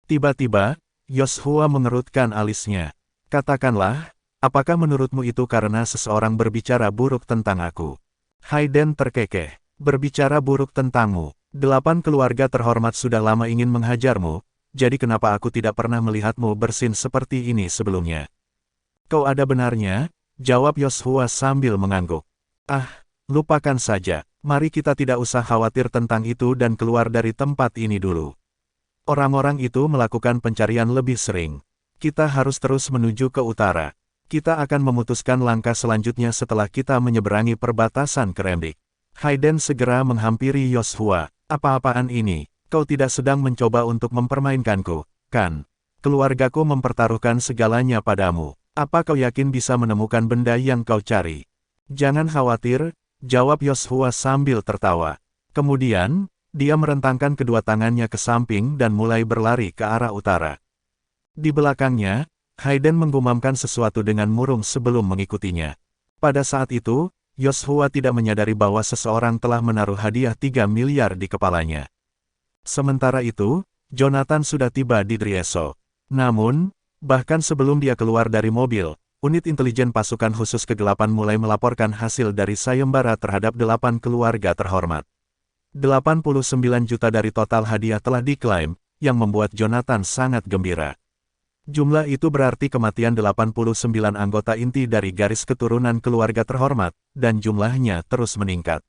Tiba-tiba, Yoshua mengerutkan alisnya. Katakanlah, apakah menurutmu itu karena seseorang berbicara buruk tentang aku? Hayden terkekeh. Berbicara buruk tentangmu. 8 keluarga terhormat sudah lama ingin menghajarmu, jadi kenapa aku tidak pernah melihatmu bersin seperti ini sebelumnya? Kau ada benarnya, jawab Yoshua sambil mengangguk. Ah, lupakan saja. Mari kita tidak usah khawatir tentang itu dan keluar dari tempat ini dulu. Orang-orang itu melakukan pencarian lebih sering. Kita harus terus menuju ke utara. Kita akan memutuskan langkah selanjutnya setelah kita menyeberangi perbatasan Kremdik. Hayden segera menghampiri Yoshua. Apa-apaan ini? Kau tidak sedang mencoba untuk mempermainkanku, kan? Keluargaku mempertaruhkan segalanya padamu. Apa kau yakin bisa menemukan benda yang kau cari? Jangan khawatir, jawab Yoshua sambil tertawa. Kemudian, dia merentangkan kedua tangannya ke samping dan mulai berlari ke arah utara. Di belakangnya, Hayden menggumamkan sesuatu dengan murung sebelum mengikutinya. Pada saat itu, Yoshua tidak menyadari bahwa seseorang telah menaruh hadiah 3 miliar di kepalanya. Sementara itu, Jonathan sudah tiba di Drieso. Namun, bahkan sebelum dia keluar dari mobil, unit intelijen pasukan khusus kegelapan mulai melaporkan hasil dari sayembara terhadap 8 keluarga terhormat. 89 juta dari total hadiah telah diklaim, yang membuat Jonathan sangat gembira. Jumlah itu berarti kematian 89 anggota inti dari garis keturunan keluarga terhormat, dan jumlahnya terus meningkat.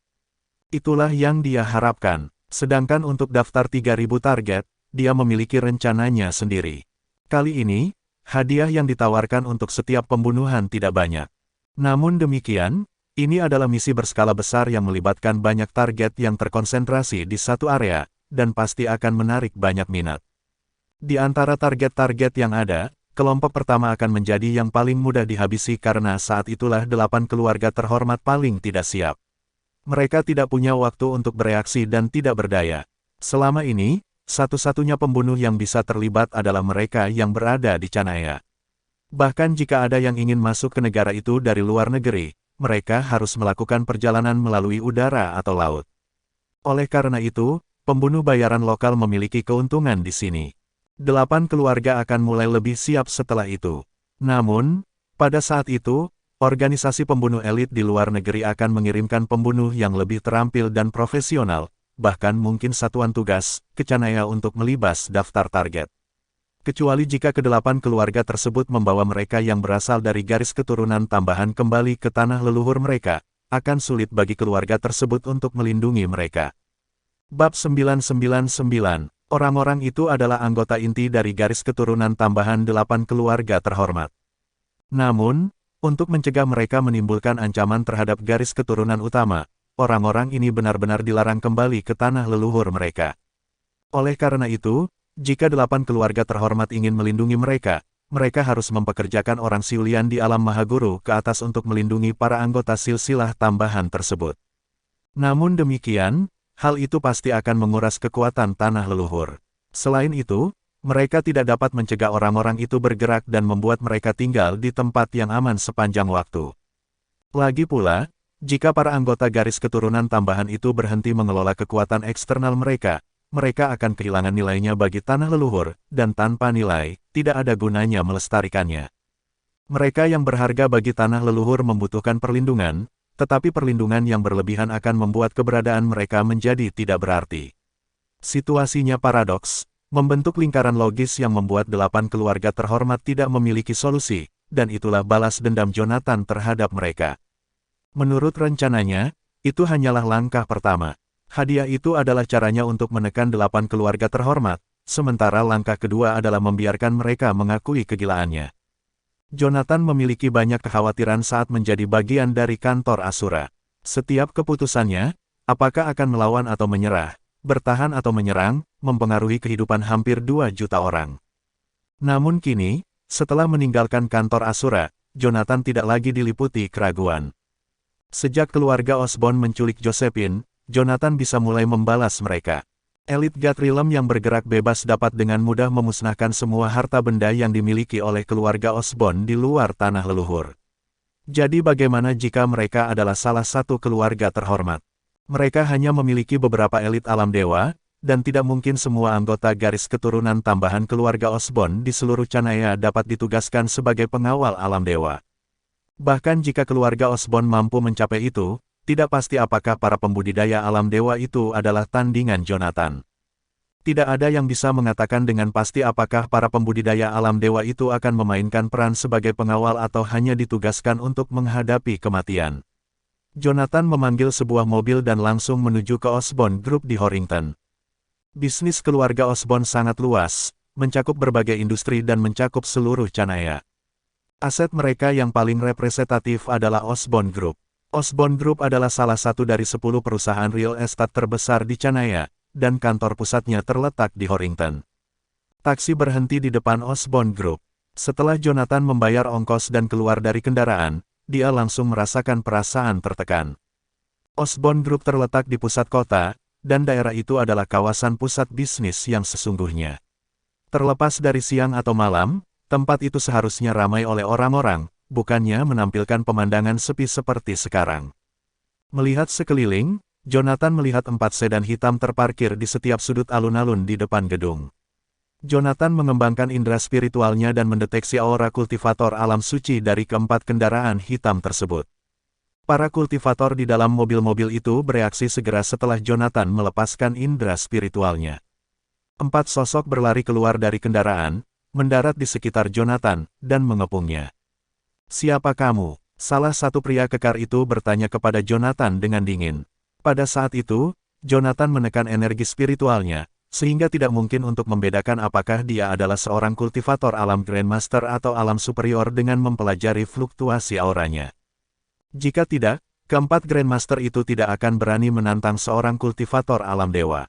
Itulah yang dia harapkan. Sedangkan untuk daftar 3.000 target, dia memiliki rencananya sendiri. Kali ini, hadiah yang ditawarkan untuk setiap pembunuhan tidak banyak. Namun demikian, ini adalah misi berskala besar yang melibatkan banyak target yang terkonsentrasi di satu area, dan pasti akan menarik banyak minat. Di antara target-target yang ada, kelompok pertama akan menjadi yang paling mudah dihabisi karena saat itulah 8 keluarga terhormat paling tidak siap. Mereka tidak punya waktu untuk bereaksi dan tidak berdaya. Selama ini, satu-satunya pembunuh yang bisa terlibat adalah mereka yang berada di Canaya. Bahkan jika ada yang ingin masuk ke negara itu dari luar negeri, mereka harus melakukan perjalanan melalui udara atau laut. Oleh karena itu, pembunuh bayaran lokal memiliki keuntungan di sini. 8 keluarga akan mulai lebih siap setelah itu. Namun, pada saat itu, organisasi pembunuh elit di luar negeri akan mengirimkan pembunuh yang lebih terampil dan profesional, bahkan mungkin satuan tugas, ke Canaya untuk melibas daftar target. Kecuali jika ke-8 keluarga tersebut membawa mereka yang berasal dari garis keturunan tambahan kembali ke tanah leluhur mereka, akan sulit bagi keluarga tersebut untuk melindungi mereka. Bab 999, orang-orang itu adalah anggota inti dari garis keturunan tambahan 8 keluarga terhormat. Namun, untuk mencegah mereka menimbulkan ancaman terhadap garis keturunan utama, orang-orang ini benar-benar dilarang kembali ke tanah leluhur mereka. Oleh karena itu, jika 8 keluarga terhormat ingin melindungi mereka, mereka harus mempekerjakan orang Siulian di alam Mahaguru ke atas untuk melindungi para anggota silsilah tambahan tersebut. Namun demikian, hal itu pasti akan menguras kekuatan tanah leluhur. Selain itu, mereka tidak dapat mencegah orang-orang itu bergerak dan membuat mereka tinggal di tempat yang aman sepanjang waktu. Lagi pula, jika para anggota garis keturunan tambahan itu berhenti mengelola kekuatan eksternal mereka akan kehilangan nilainya bagi tanah leluhur, dan tanpa nilai, tidak ada gunanya melestarikannya. Mereka yang berharga bagi tanah leluhur membutuhkan perlindungan, tetapi perlindungan yang berlebihan akan membuat keberadaan mereka menjadi tidak berarti. Situasinya paradoks, membentuk lingkaran logis yang membuat 8 keluarga terhormat tidak memiliki solusi, dan itulah balas dendam Jonathan terhadap mereka. Menurut rencananya, itu hanyalah langkah pertama. Hadiah itu adalah caranya untuk menekan 8 keluarga terhormat, sementara langkah kedua adalah membiarkan mereka mengakui kegilaannya. Jonathan memiliki banyak kekhawatiran saat menjadi bagian dari kantor Asura. Setiap keputusannya, apakah akan melawan atau menyerah, bertahan atau menyerang, mempengaruhi kehidupan hampir 2 juta orang. Namun kini, setelah meninggalkan kantor Asura, Jonathan tidak lagi diliputi keraguan. Sejak keluarga Osborn menculik Josephine, Jonathan bisa mulai membalas mereka. Elit Gatrilem yang bergerak bebas dapat dengan mudah memusnahkan semua harta benda yang dimiliki oleh keluarga Osborn di luar tanah leluhur. Jadi bagaimana jika mereka adalah salah satu keluarga terhormat? Mereka hanya memiliki beberapa elit alam dewa, dan tidak mungkin semua anggota garis keturunan tambahan keluarga Osborn di seluruh Canaya dapat ditugaskan sebagai pengawal alam dewa. Bahkan jika keluarga Osborn mampu mencapai itu, tidak pasti apakah para pembudidaya alam dewa itu adalah tandingan Jonathan. Tidak ada yang bisa mengatakan dengan pasti apakah para pembudidaya alam dewa itu akan memainkan peran sebagai pengawal atau hanya ditugaskan untuk menghadapi kematian. Jonathan memanggil sebuah mobil dan langsung menuju ke Osborn Group di Horrington. Bisnis keluarga Osborn sangat luas, mencakup berbagai industri dan mencakup seluruh Canaya. Aset mereka yang paling representatif adalah Osborn Group. Osborn Group adalah salah satu dari 10 perusahaan real estate terbesar di Canaya, dan kantor pusatnya terletak di Horrington. Taksi berhenti di depan Osborn Group. Setelah Jonathan membayar ongkos dan keluar dari kendaraan, dia langsung merasakan perasaan tertekan. Osborn Group terletak di pusat kota, dan daerah itu adalah kawasan pusat bisnis yang sesungguhnya. Terlepas dari siang atau malam, tempat itu seharusnya ramai oleh orang-orang, bukannya menampilkan pemandangan sepi seperti sekarang. Melihat sekeliling, Jonathan melihat 4 sedan hitam terparkir di setiap sudut alun-alun di depan gedung. Jonathan mengembangkan indera spiritualnya dan mendeteksi aura kultivator alam suci dari keempat kendaraan hitam tersebut. Para kultivator di dalam mobil-mobil itu bereaksi segera setelah Jonathan melepaskan indera spiritualnya. 4 sosok berlari keluar dari kendaraan, mendarat di sekitar Jonathan, dan mengepungnya. "Siapa kamu?" Salah satu pria kekar itu bertanya kepada Jonathan dengan dingin. Pada saat itu, Jonathan menekan energi spiritualnya, sehingga tidak mungkin untuk membedakan apakah dia adalah seorang kultivator alam Grandmaster atau alam superior dengan mempelajari fluktuasi auranya. Jika tidak, keempat Grandmaster itu tidak akan berani menantang seorang kultivator alam dewa.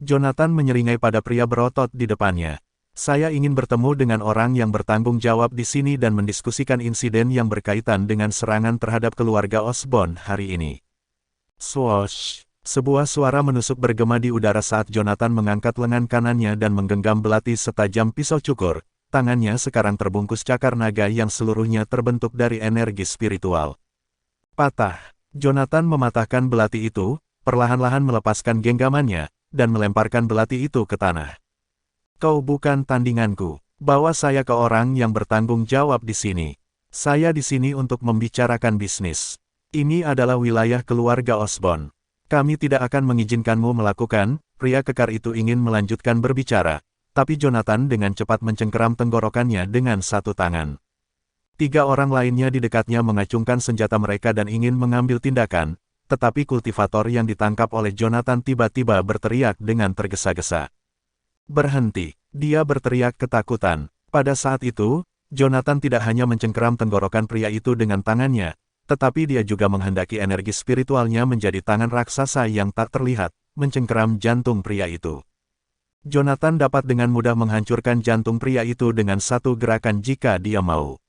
Jonathan menyeringai pada pria berotot di depannya. "Saya ingin bertemu dengan orang yang bertanggung jawab di sini dan mendiskusikan insiden yang berkaitan dengan serangan terhadap keluarga Osborn hari ini." Swoosh! Sebuah suara menusuk bergema di udara saat Jonathan mengangkat lengan kanannya dan menggenggam belati setajam pisau cukur. Tangannya sekarang terbungkus cakar naga yang seluruhnya terbentuk dari energi spiritual. Patah! Jonathan mematahkan belati itu, perlahan-lahan melepaskan genggamannya, dan melemparkan belati itu ke tanah. "Kau bukan tandinganku. Bawa saya ke orang yang bertanggung jawab di sini. Saya di sini untuk membicarakan bisnis. Ini adalah wilayah keluarga Osborn. Kami tidak akan mengizinkanmu melakukan." Pria kekar itu ingin melanjutkan berbicara, tapi Jonathan dengan cepat mencengkeram tenggorokannya dengan satu tangan. 3 orang lainnya di dekatnya mengacungkan senjata mereka dan ingin mengambil tindakan, tetapi kultivator yang ditangkap oleh Jonathan tiba-tiba berteriak dengan tergesa-gesa. "Berhenti!" Dia berteriak ketakutan. Pada saat itu, Jonathan tidak hanya mencengkeram tenggorokan pria itu dengan tangannya, tetapi dia juga menghendaki energi spiritualnya menjadi tangan raksasa yang tak terlihat, mencengkeram jantung pria itu. Jonathan dapat dengan mudah menghancurkan jantung pria itu dengan satu gerakan jika dia mau.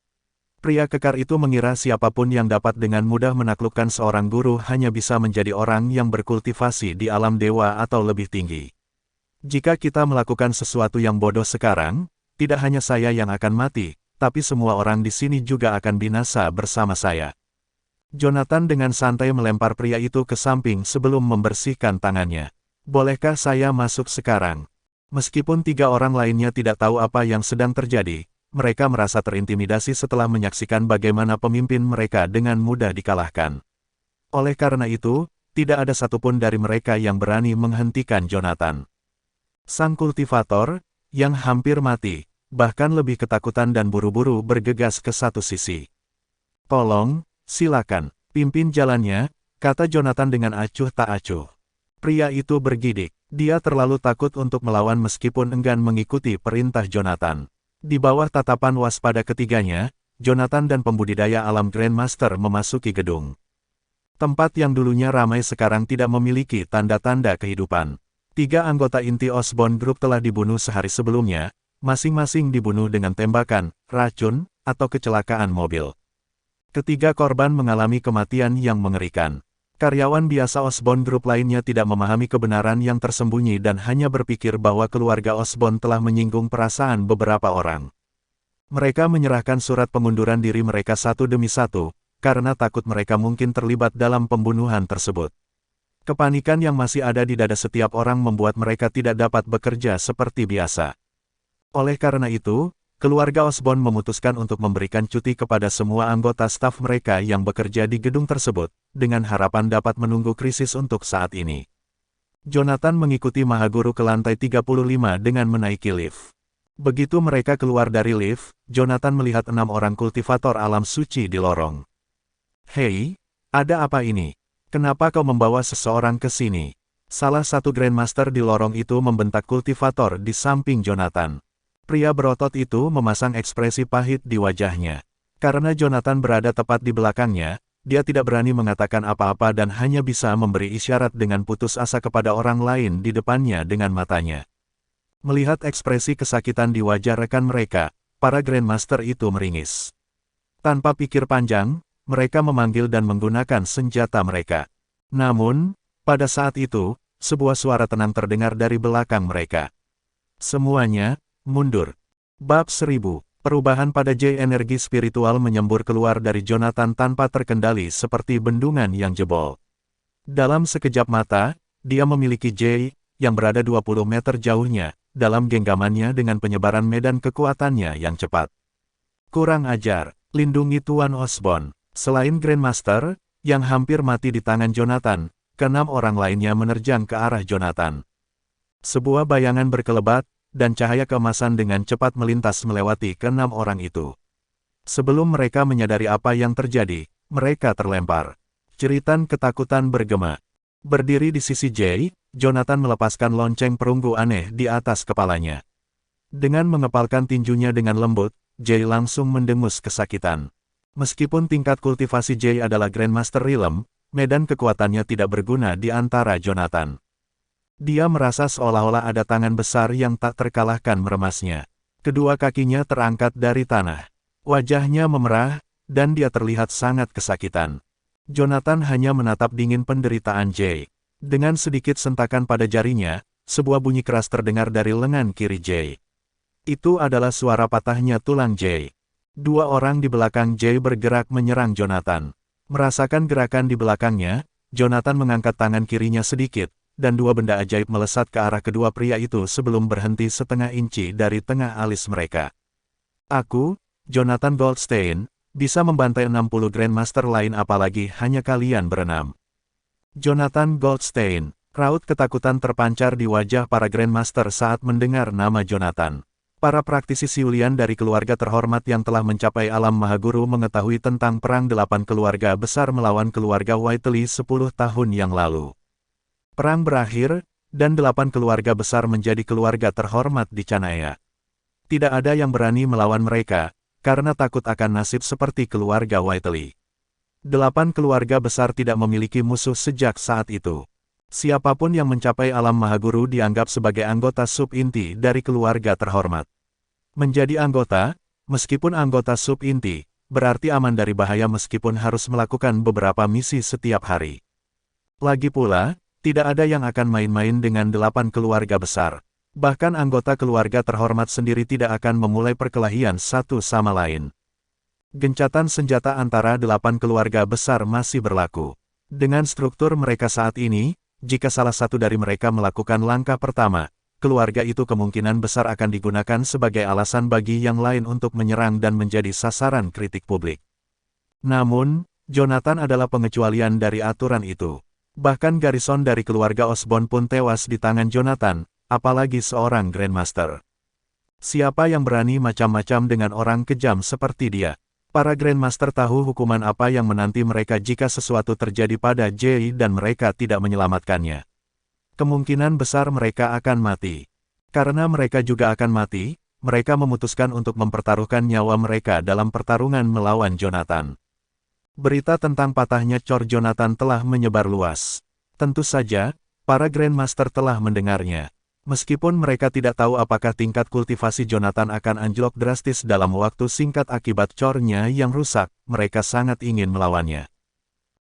Pria kekar itu mengira siapapun yang dapat dengan mudah menaklukkan seorang guru hanya bisa menjadi orang yang berkultivasi di alam dewa atau lebih tinggi. "Jika kita melakukan sesuatu yang bodoh sekarang, tidak hanya saya yang akan mati, tapi semua orang di sini juga akan binasa bersama saya." Jonathan dengan santai melempar pria itu ke samping sebelum membersihkan tangannya. "Bolehkah saya masuk sekarang?" Meskipun 3 orang lainnya tidak tahu apa yang sedang terjadi, mereka merasa terintimidasi setelah menyaksikan bagaimana pemimpin mereka dengan mudah dikalahkan. Oleh karena itu, tidak ada satupun dari mereka yang berani menghentikan Jonathan. Sang kultivator, yang hampir mati, bahkan lebih ketakutan dan buru-buru bergegas ke satu sisi. "Tolong, silakan, pimpin jalannya," kata Jonathan dengan acuh tak acuh. Pria itu bergidik. Dia terlalu takut untuk melawan meskipun enggan mengikuti perintah Jonathan. Di bawah tatapan waspada ketiganya, Jonathan dan pembudidaya alam Grandmaster memasuki gedung. Tempat yang dulunya ramai sekarang tidak memiliki tanda-tanda kehidupan. 3 anggota inti Osborn Group telah dibunuh sehari sebelumnya, masing-masing dibunuh dengan tembakan, racun, atau kecelakaan mobil. Ketiga korban mengalami kematian yang mengerikan. Karyawan biasa Osborn Group lainnya tidak memahami kebenaran yang tersembunyi dan hanya berpikir bahwa keluarga Osborn telah menyinggung perasaan beberapa orang. Mereka menyerahkan surat pengunduran diri mereka satu demi satu, karena takut mereka mungkin terlibat dalam pembunuhan tersebut. Kepanikan yang masih ada di dada setiap orang membuat mereka tidak dapat bekerja seperti biasa. Oleh karena itu, keluarga Osborn memutuskan untuk memberikan cuti kepada semua anggota staf mereka yang bekerja di gedung tersebut, dengan harapan dapat menunggu krisis untuk saat ini. Jonathan mengikuti Mahaguru ke lantai 35 dengan menaiki lift. Begitu mereka keluar dari lift, Jonathan melihat 6 orang kultivator alam suci di lorong. "Hei, ada apa ini? Kenapa kau membawa seseorang ke sini?" Salah satu Grandmaster di lorong itu membentak kultivator di samping Jonathan. Pria berotot itu memasang ekspresi pahit di wajahnya. Karena Jonathan berada tepat di belakangnya, dia tidak berani mengatakan apa-apa dan hanya bisa memberi isyarat dengan putus asa kepada orang lain di depannya dengan matanya. Melihat ekspresi kesakitan di wajah rekan mereka, para Grandmaster itu meringis. Tanpa pikir panjang, mereka memanggil dan menggunakan senjata mereka. Namun, pada saat itu, sebuah suara tenang terdengar dari belakang mereka. "Semuanya, mundur." Bab 1000. Perubahan pada J. Energi spiritual menyembur keluar dari Jonathan tanpa terkendali seperti bendungan yang jebol. Dalam sekejap mata, dia memiliki J, yang berada 20 meter jauhnya, dalam genggamannya dengan penyebaran medan kekuatannya yang cepat. "Kurang ajar, lindungi Tuan Osborn." Selain Grandmaster, yang hampir mati di tangan Jonathan, ke-6 orang lainnya menerjang ke arah Jonathan. Sebuah bayangan berkelebat, dan cahaya keemasan dengan cepat melintas melewati ke-6 orang itu. Sebelum mereka menyadari apa yang terjadi, mereka terlempar. Jeritan ketakutan bergema. Berdiri di sisi Jay, Jonathan melepaskan lonceng perunggu aneh di atas kepalanya. Dengan mengepalkan tinjunya dengan lembut, Jay langsung mendengus kesakitan. Meskipun tingkat kultivasi Jay adalah Grandmaster Realm, medan kekuatannya tidak berguna di antara Jonathan. Dia merasa seolah-olah ada tangan besar yang tak terkalahkan meremasnya. Kedua kakinya terangkat dari tanah. Wajahnya memerah, dan dia terlihat sangat kesakitan. Jonathan hanya menatap dingin penderitaan Jay. Dengan sedikit sentakan pada jarinya, sebuah bunyi keras terdengar dari lengan kiri Jay. Itu adalah suara patahnya tulang Jay. 2 orang di belakang Jay bergerak menyerang Jonathan. Merasakan gerakan di belakangnya, Jonathan mengangkat tangan kirinya sedikit, dan 2 benda ajaib melesat ke arah kedua pria itu sebelum berhenti setengah inci dari tengah alis mereka. "Aku, Jonathan Goldstein, bisa membantai 60 Grandmaster lain apalagi hanya kalian berenam." Jonathan Goldstein, raut ketakutan terpancar di wajah para Grandmaster saat mendengar nama Jonathan. Para praktisi Siulian dari keluarga terhormat yang telah mencapai alam Mahaguru mengetahui tentang perang 8 keluarga besar melawan keluarga Whiteley 10 tahun yang lalu. Perang berakhir, dan 8 keluarga besar menjadi keluarga terhormat di Canaya. Tidak ada yang berani melawan mereka, karena takut akan nasib seperti keluarga Whiteley. 8 keluarga besar tidak memiliki musuh sejak saat itu. Siapapun yang mencapai alam Mahaguru dianggap sebagai anggota sub-inti dari keluarga terhormat. Menjadi anggota, meskipun anggota sub-inti, berarti aman dari bahaya meskipun harus melakukan beberapa misi setiap hari. Lagi pula, tidak ada yang akan main-main dengan 8 keluarga besar. Bahkan anggota keluarga terhormat sendiri tidak akan memulai perkelahian satu sama lain. Gencatan senjata antara 8 keluarga besar masih berlaku. Dengan struktur mereka saat ini, jika salah satu dari mereka melakukan langkah pertama, keluarga itu kemungkinan besar akan digunakan sebagai alasan bagi yang lain untuk menyerang dan menjadi sasaran kritik publik. Namun, Jonathan adalah pengecualian dari aturan itu. Bahkan garison dari keluarga Osborn pun tewas di tangan Jonathan, apalagi seorang Grandmaster. Siapa yang berani macam-macam dengan orang kejam seperti dia? Para Grandmaster tahu hukuman apa yang menanti mereka jika sesuatu terjadi pada Jay dan mereka tidak menyelamatkannya. Kemungkinan besar mereka akan mati. Karena mereka juga akan mati, mereka memutuskan untuk mempertaruhkan nyawa mereka dalam pertarungan melawan Jonathan. Berita tentang patahnya cor Jonathan telah menyebar luas. Tentu saja, para Grandmaster telah mendengarnya. Meskipun mereka tidak tahu apakah tingkat kultivasi Jonathan akan anjlok drastis dalam waktu singkat akibat cornya yang rusak, mereka sangat ingin melawannya.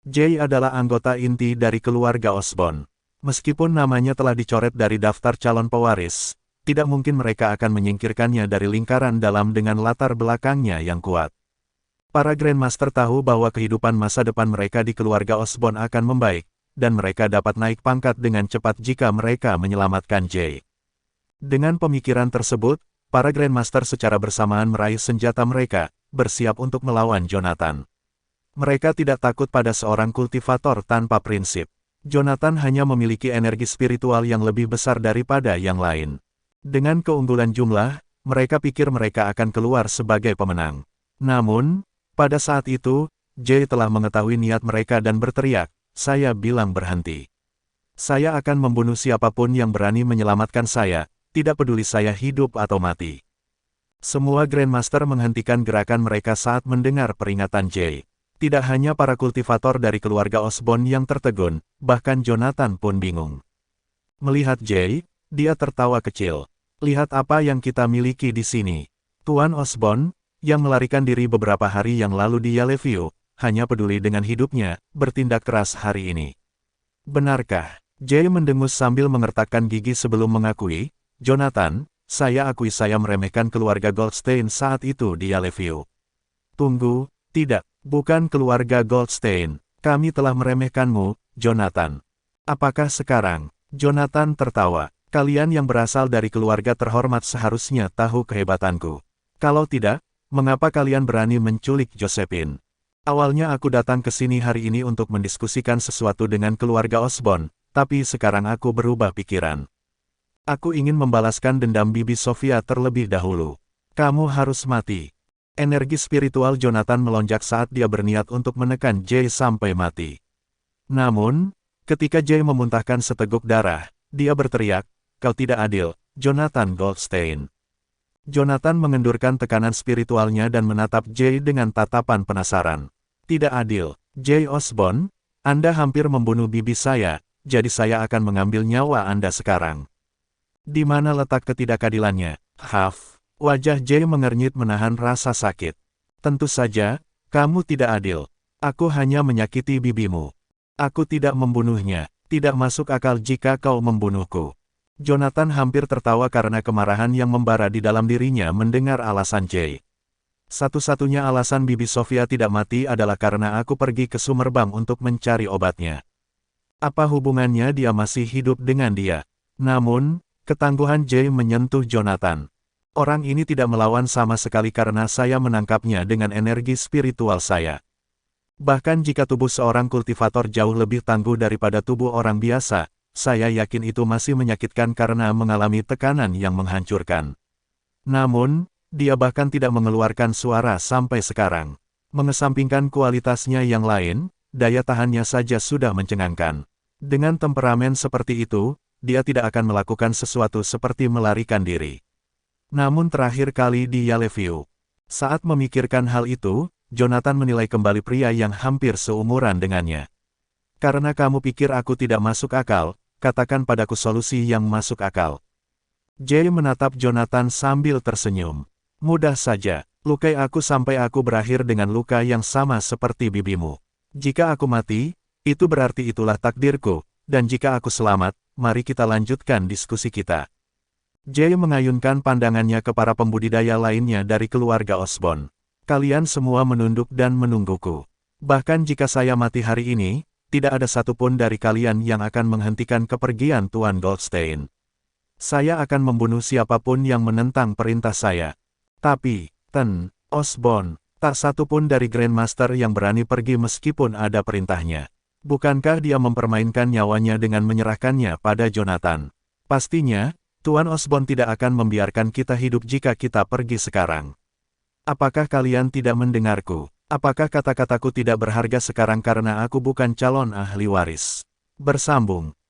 Jay adalah anggota inti dari keluarga Osborn. Meskipun namanya telah dicoret dari daftar calon pewaris, tidak mungkin mereka akan menyingkirkannya dari lingkaran dalam dengan latar belakangnya yang kuat. Para Grandmaster tahu bahwa kehidupan masa depan mereka di keluarga Osborn akan membaik, dan mereka dapat naik pangkat dengan cepat jika mereka menyelamatkan Jay. Dengan pemikiran tersebut, para Grandmaster secara bersamaan meraih senjata mereka, bersiap untuk melawan Jonathan. Mereka tidak takut pada seorang kultivator tanpa prinsip. Jonathan hanya memiliki energi spiritual yang lebih besar daripada yang lain. Dengan keunggulan jumlah, mereka pikir mereka akan keluar sebagai pemenang. Namun, pada saat itu, Jay telah mengetahui niat mereka dan berteriak, "Saya bilang berhenti. Saya akan membunuh siapapun yang berani menyelamatkan saya, tidak peduli saya hidup atau mati." Semua Grandmaster menghentikan gerakan mereka saat mendengar peringatan Jay. Tidak hanya para kultivator dari keluarga Osborn yang tertegun, bahkan Jonathan pun bingung. Melihat Jay, dia tertawa kecil. "Lihat apa yang kita miliki di sini." Tuan Osborn, yang melarikan diri beberapa hari yang lalu di Yellowview, hanya peduli dengan hidupnya, bertindak keras hari ini. "Benarkah?" Jay mendengus sambil mengertakkan gigi sebelum mengakui, "Jonathan, saya akui saya meremehkan keluarga Goldstein saat itu di Yellowview." "Tunggu, tidak, bukan keluarga Goldstein. Kami telah meremehkanmu, Jonathan." "Apakah sekarang?" Jonathan tertawa. "Kalian yang berasal dari keluarga terhormat seharusnya tahu kehebatanku. Kalau tidak, mengapa kalian berani menculik Josephine? Awalnya aku datang ke sini hari ini untuk mendiskusikan sesuatu dengan keluarga Osborn, tapi sekarang aku berubah pikiran. Aku ingin membalaskan dendam Bibi Sofia terlebih dahulu. Kamu harus mati." Energi spiritual Jonathan melonjak saat dia berniat untuk menekan Jay sampai mati. Namun, ketika Jay memuntahkan seteguk darah, dia berteriak, "Kau tidak adil, Jonathan Goldstein." Jonathan mengendurkan tekanan spiritualnya dan menatap Jay dengan tatapan penasaran. "Tidak adil, Jay Osborn, Anda hampir membunuh bibi saya, jadi saya akan mengambil nyawa Anda sekarang. Di mana letak ketidakadilannya?" Huff. Wajah Jay mengernyit menahan rasa sakit. "Tentu saja, kamu tidak adil. Aku hanya menyakiti bibimu. Aku tidak membunuhnya. Tidak masuk akal jika kau membunuhku." Jonathan hampir tertawa karena kemarahan yang membara di dalam dirinya mendengar alasan Jay. "Satu-satunya alasan Bibi Sofia tidak mati adalah karena aku pergi ke Summerbang untuk mencari obatnya. Apa hubungannya dia masih hidup dengan dia?" Namun, ketangguhan Jay menyentuh Jonathan. "Orang ini tidak melawan sama sekali karena saya menangkapnya dengan energi spiritual saya. Bahkan jika tubuh seorang kultivator jauh lebih tangguh daripada tubuh orang biasa, saya yakin itu masih menyakitkan karena mengalami tekanan yang menghancurkan. Namun, dia bahkan tidak mengeluarkan suara sampai sekarang. Mengesampingkan kualitasnya yang lain, daya tahannya saja sudah mencengangkan. Dengan temperamen seperti itu, dia tidak akan melakukan sesuatu seperti melarikan diri. Namun terakhir kali di Yellowview." Saat memikirkan hal itu, Jonathan menilai kembali pria yang hampir seumuran dengannya. "Karena kamu pikir aku tidak masuk akal, katakan padaku solusi yang masuk akal." Jay menatap Jonathan sambil tersenyum. "Mudah saja, lukai aku sampai aku berakhir dengan luka yang sama seperti bibimu. Jika aku mati, itu berarti itulah takdirku, dan jika aku selamat, mari kita lanjutkan diskusi kita." Jay mengayunkan pandangannya ke para pembudidaya lainnya dari keluarga Osborn. "Kalian semua menunduk dan menungguku. Bahkan jika saya mati hari ini, tidak ada satupun dari kalian yang akan menghentikan kepergian Tuan Goldstein. Saya akan membunuh siapapun yang menentang perintah saya. Tapi, Osborn, tak satupun dari Grandmaster yang berani pergi meskipun ada perintahnya. Bukankah dia mempermainkan nyawanya dengan menyerahkannya pada Jonathan? Pastinya, Tuan Osborn tidak akan membiarkan kita hidup jika kita pergi sekarang. Apakah kalian tidak mendengarku? Apakah kata-kataku tidak berharga sekarang karena aku bukan calon ahli waris?" Bersambung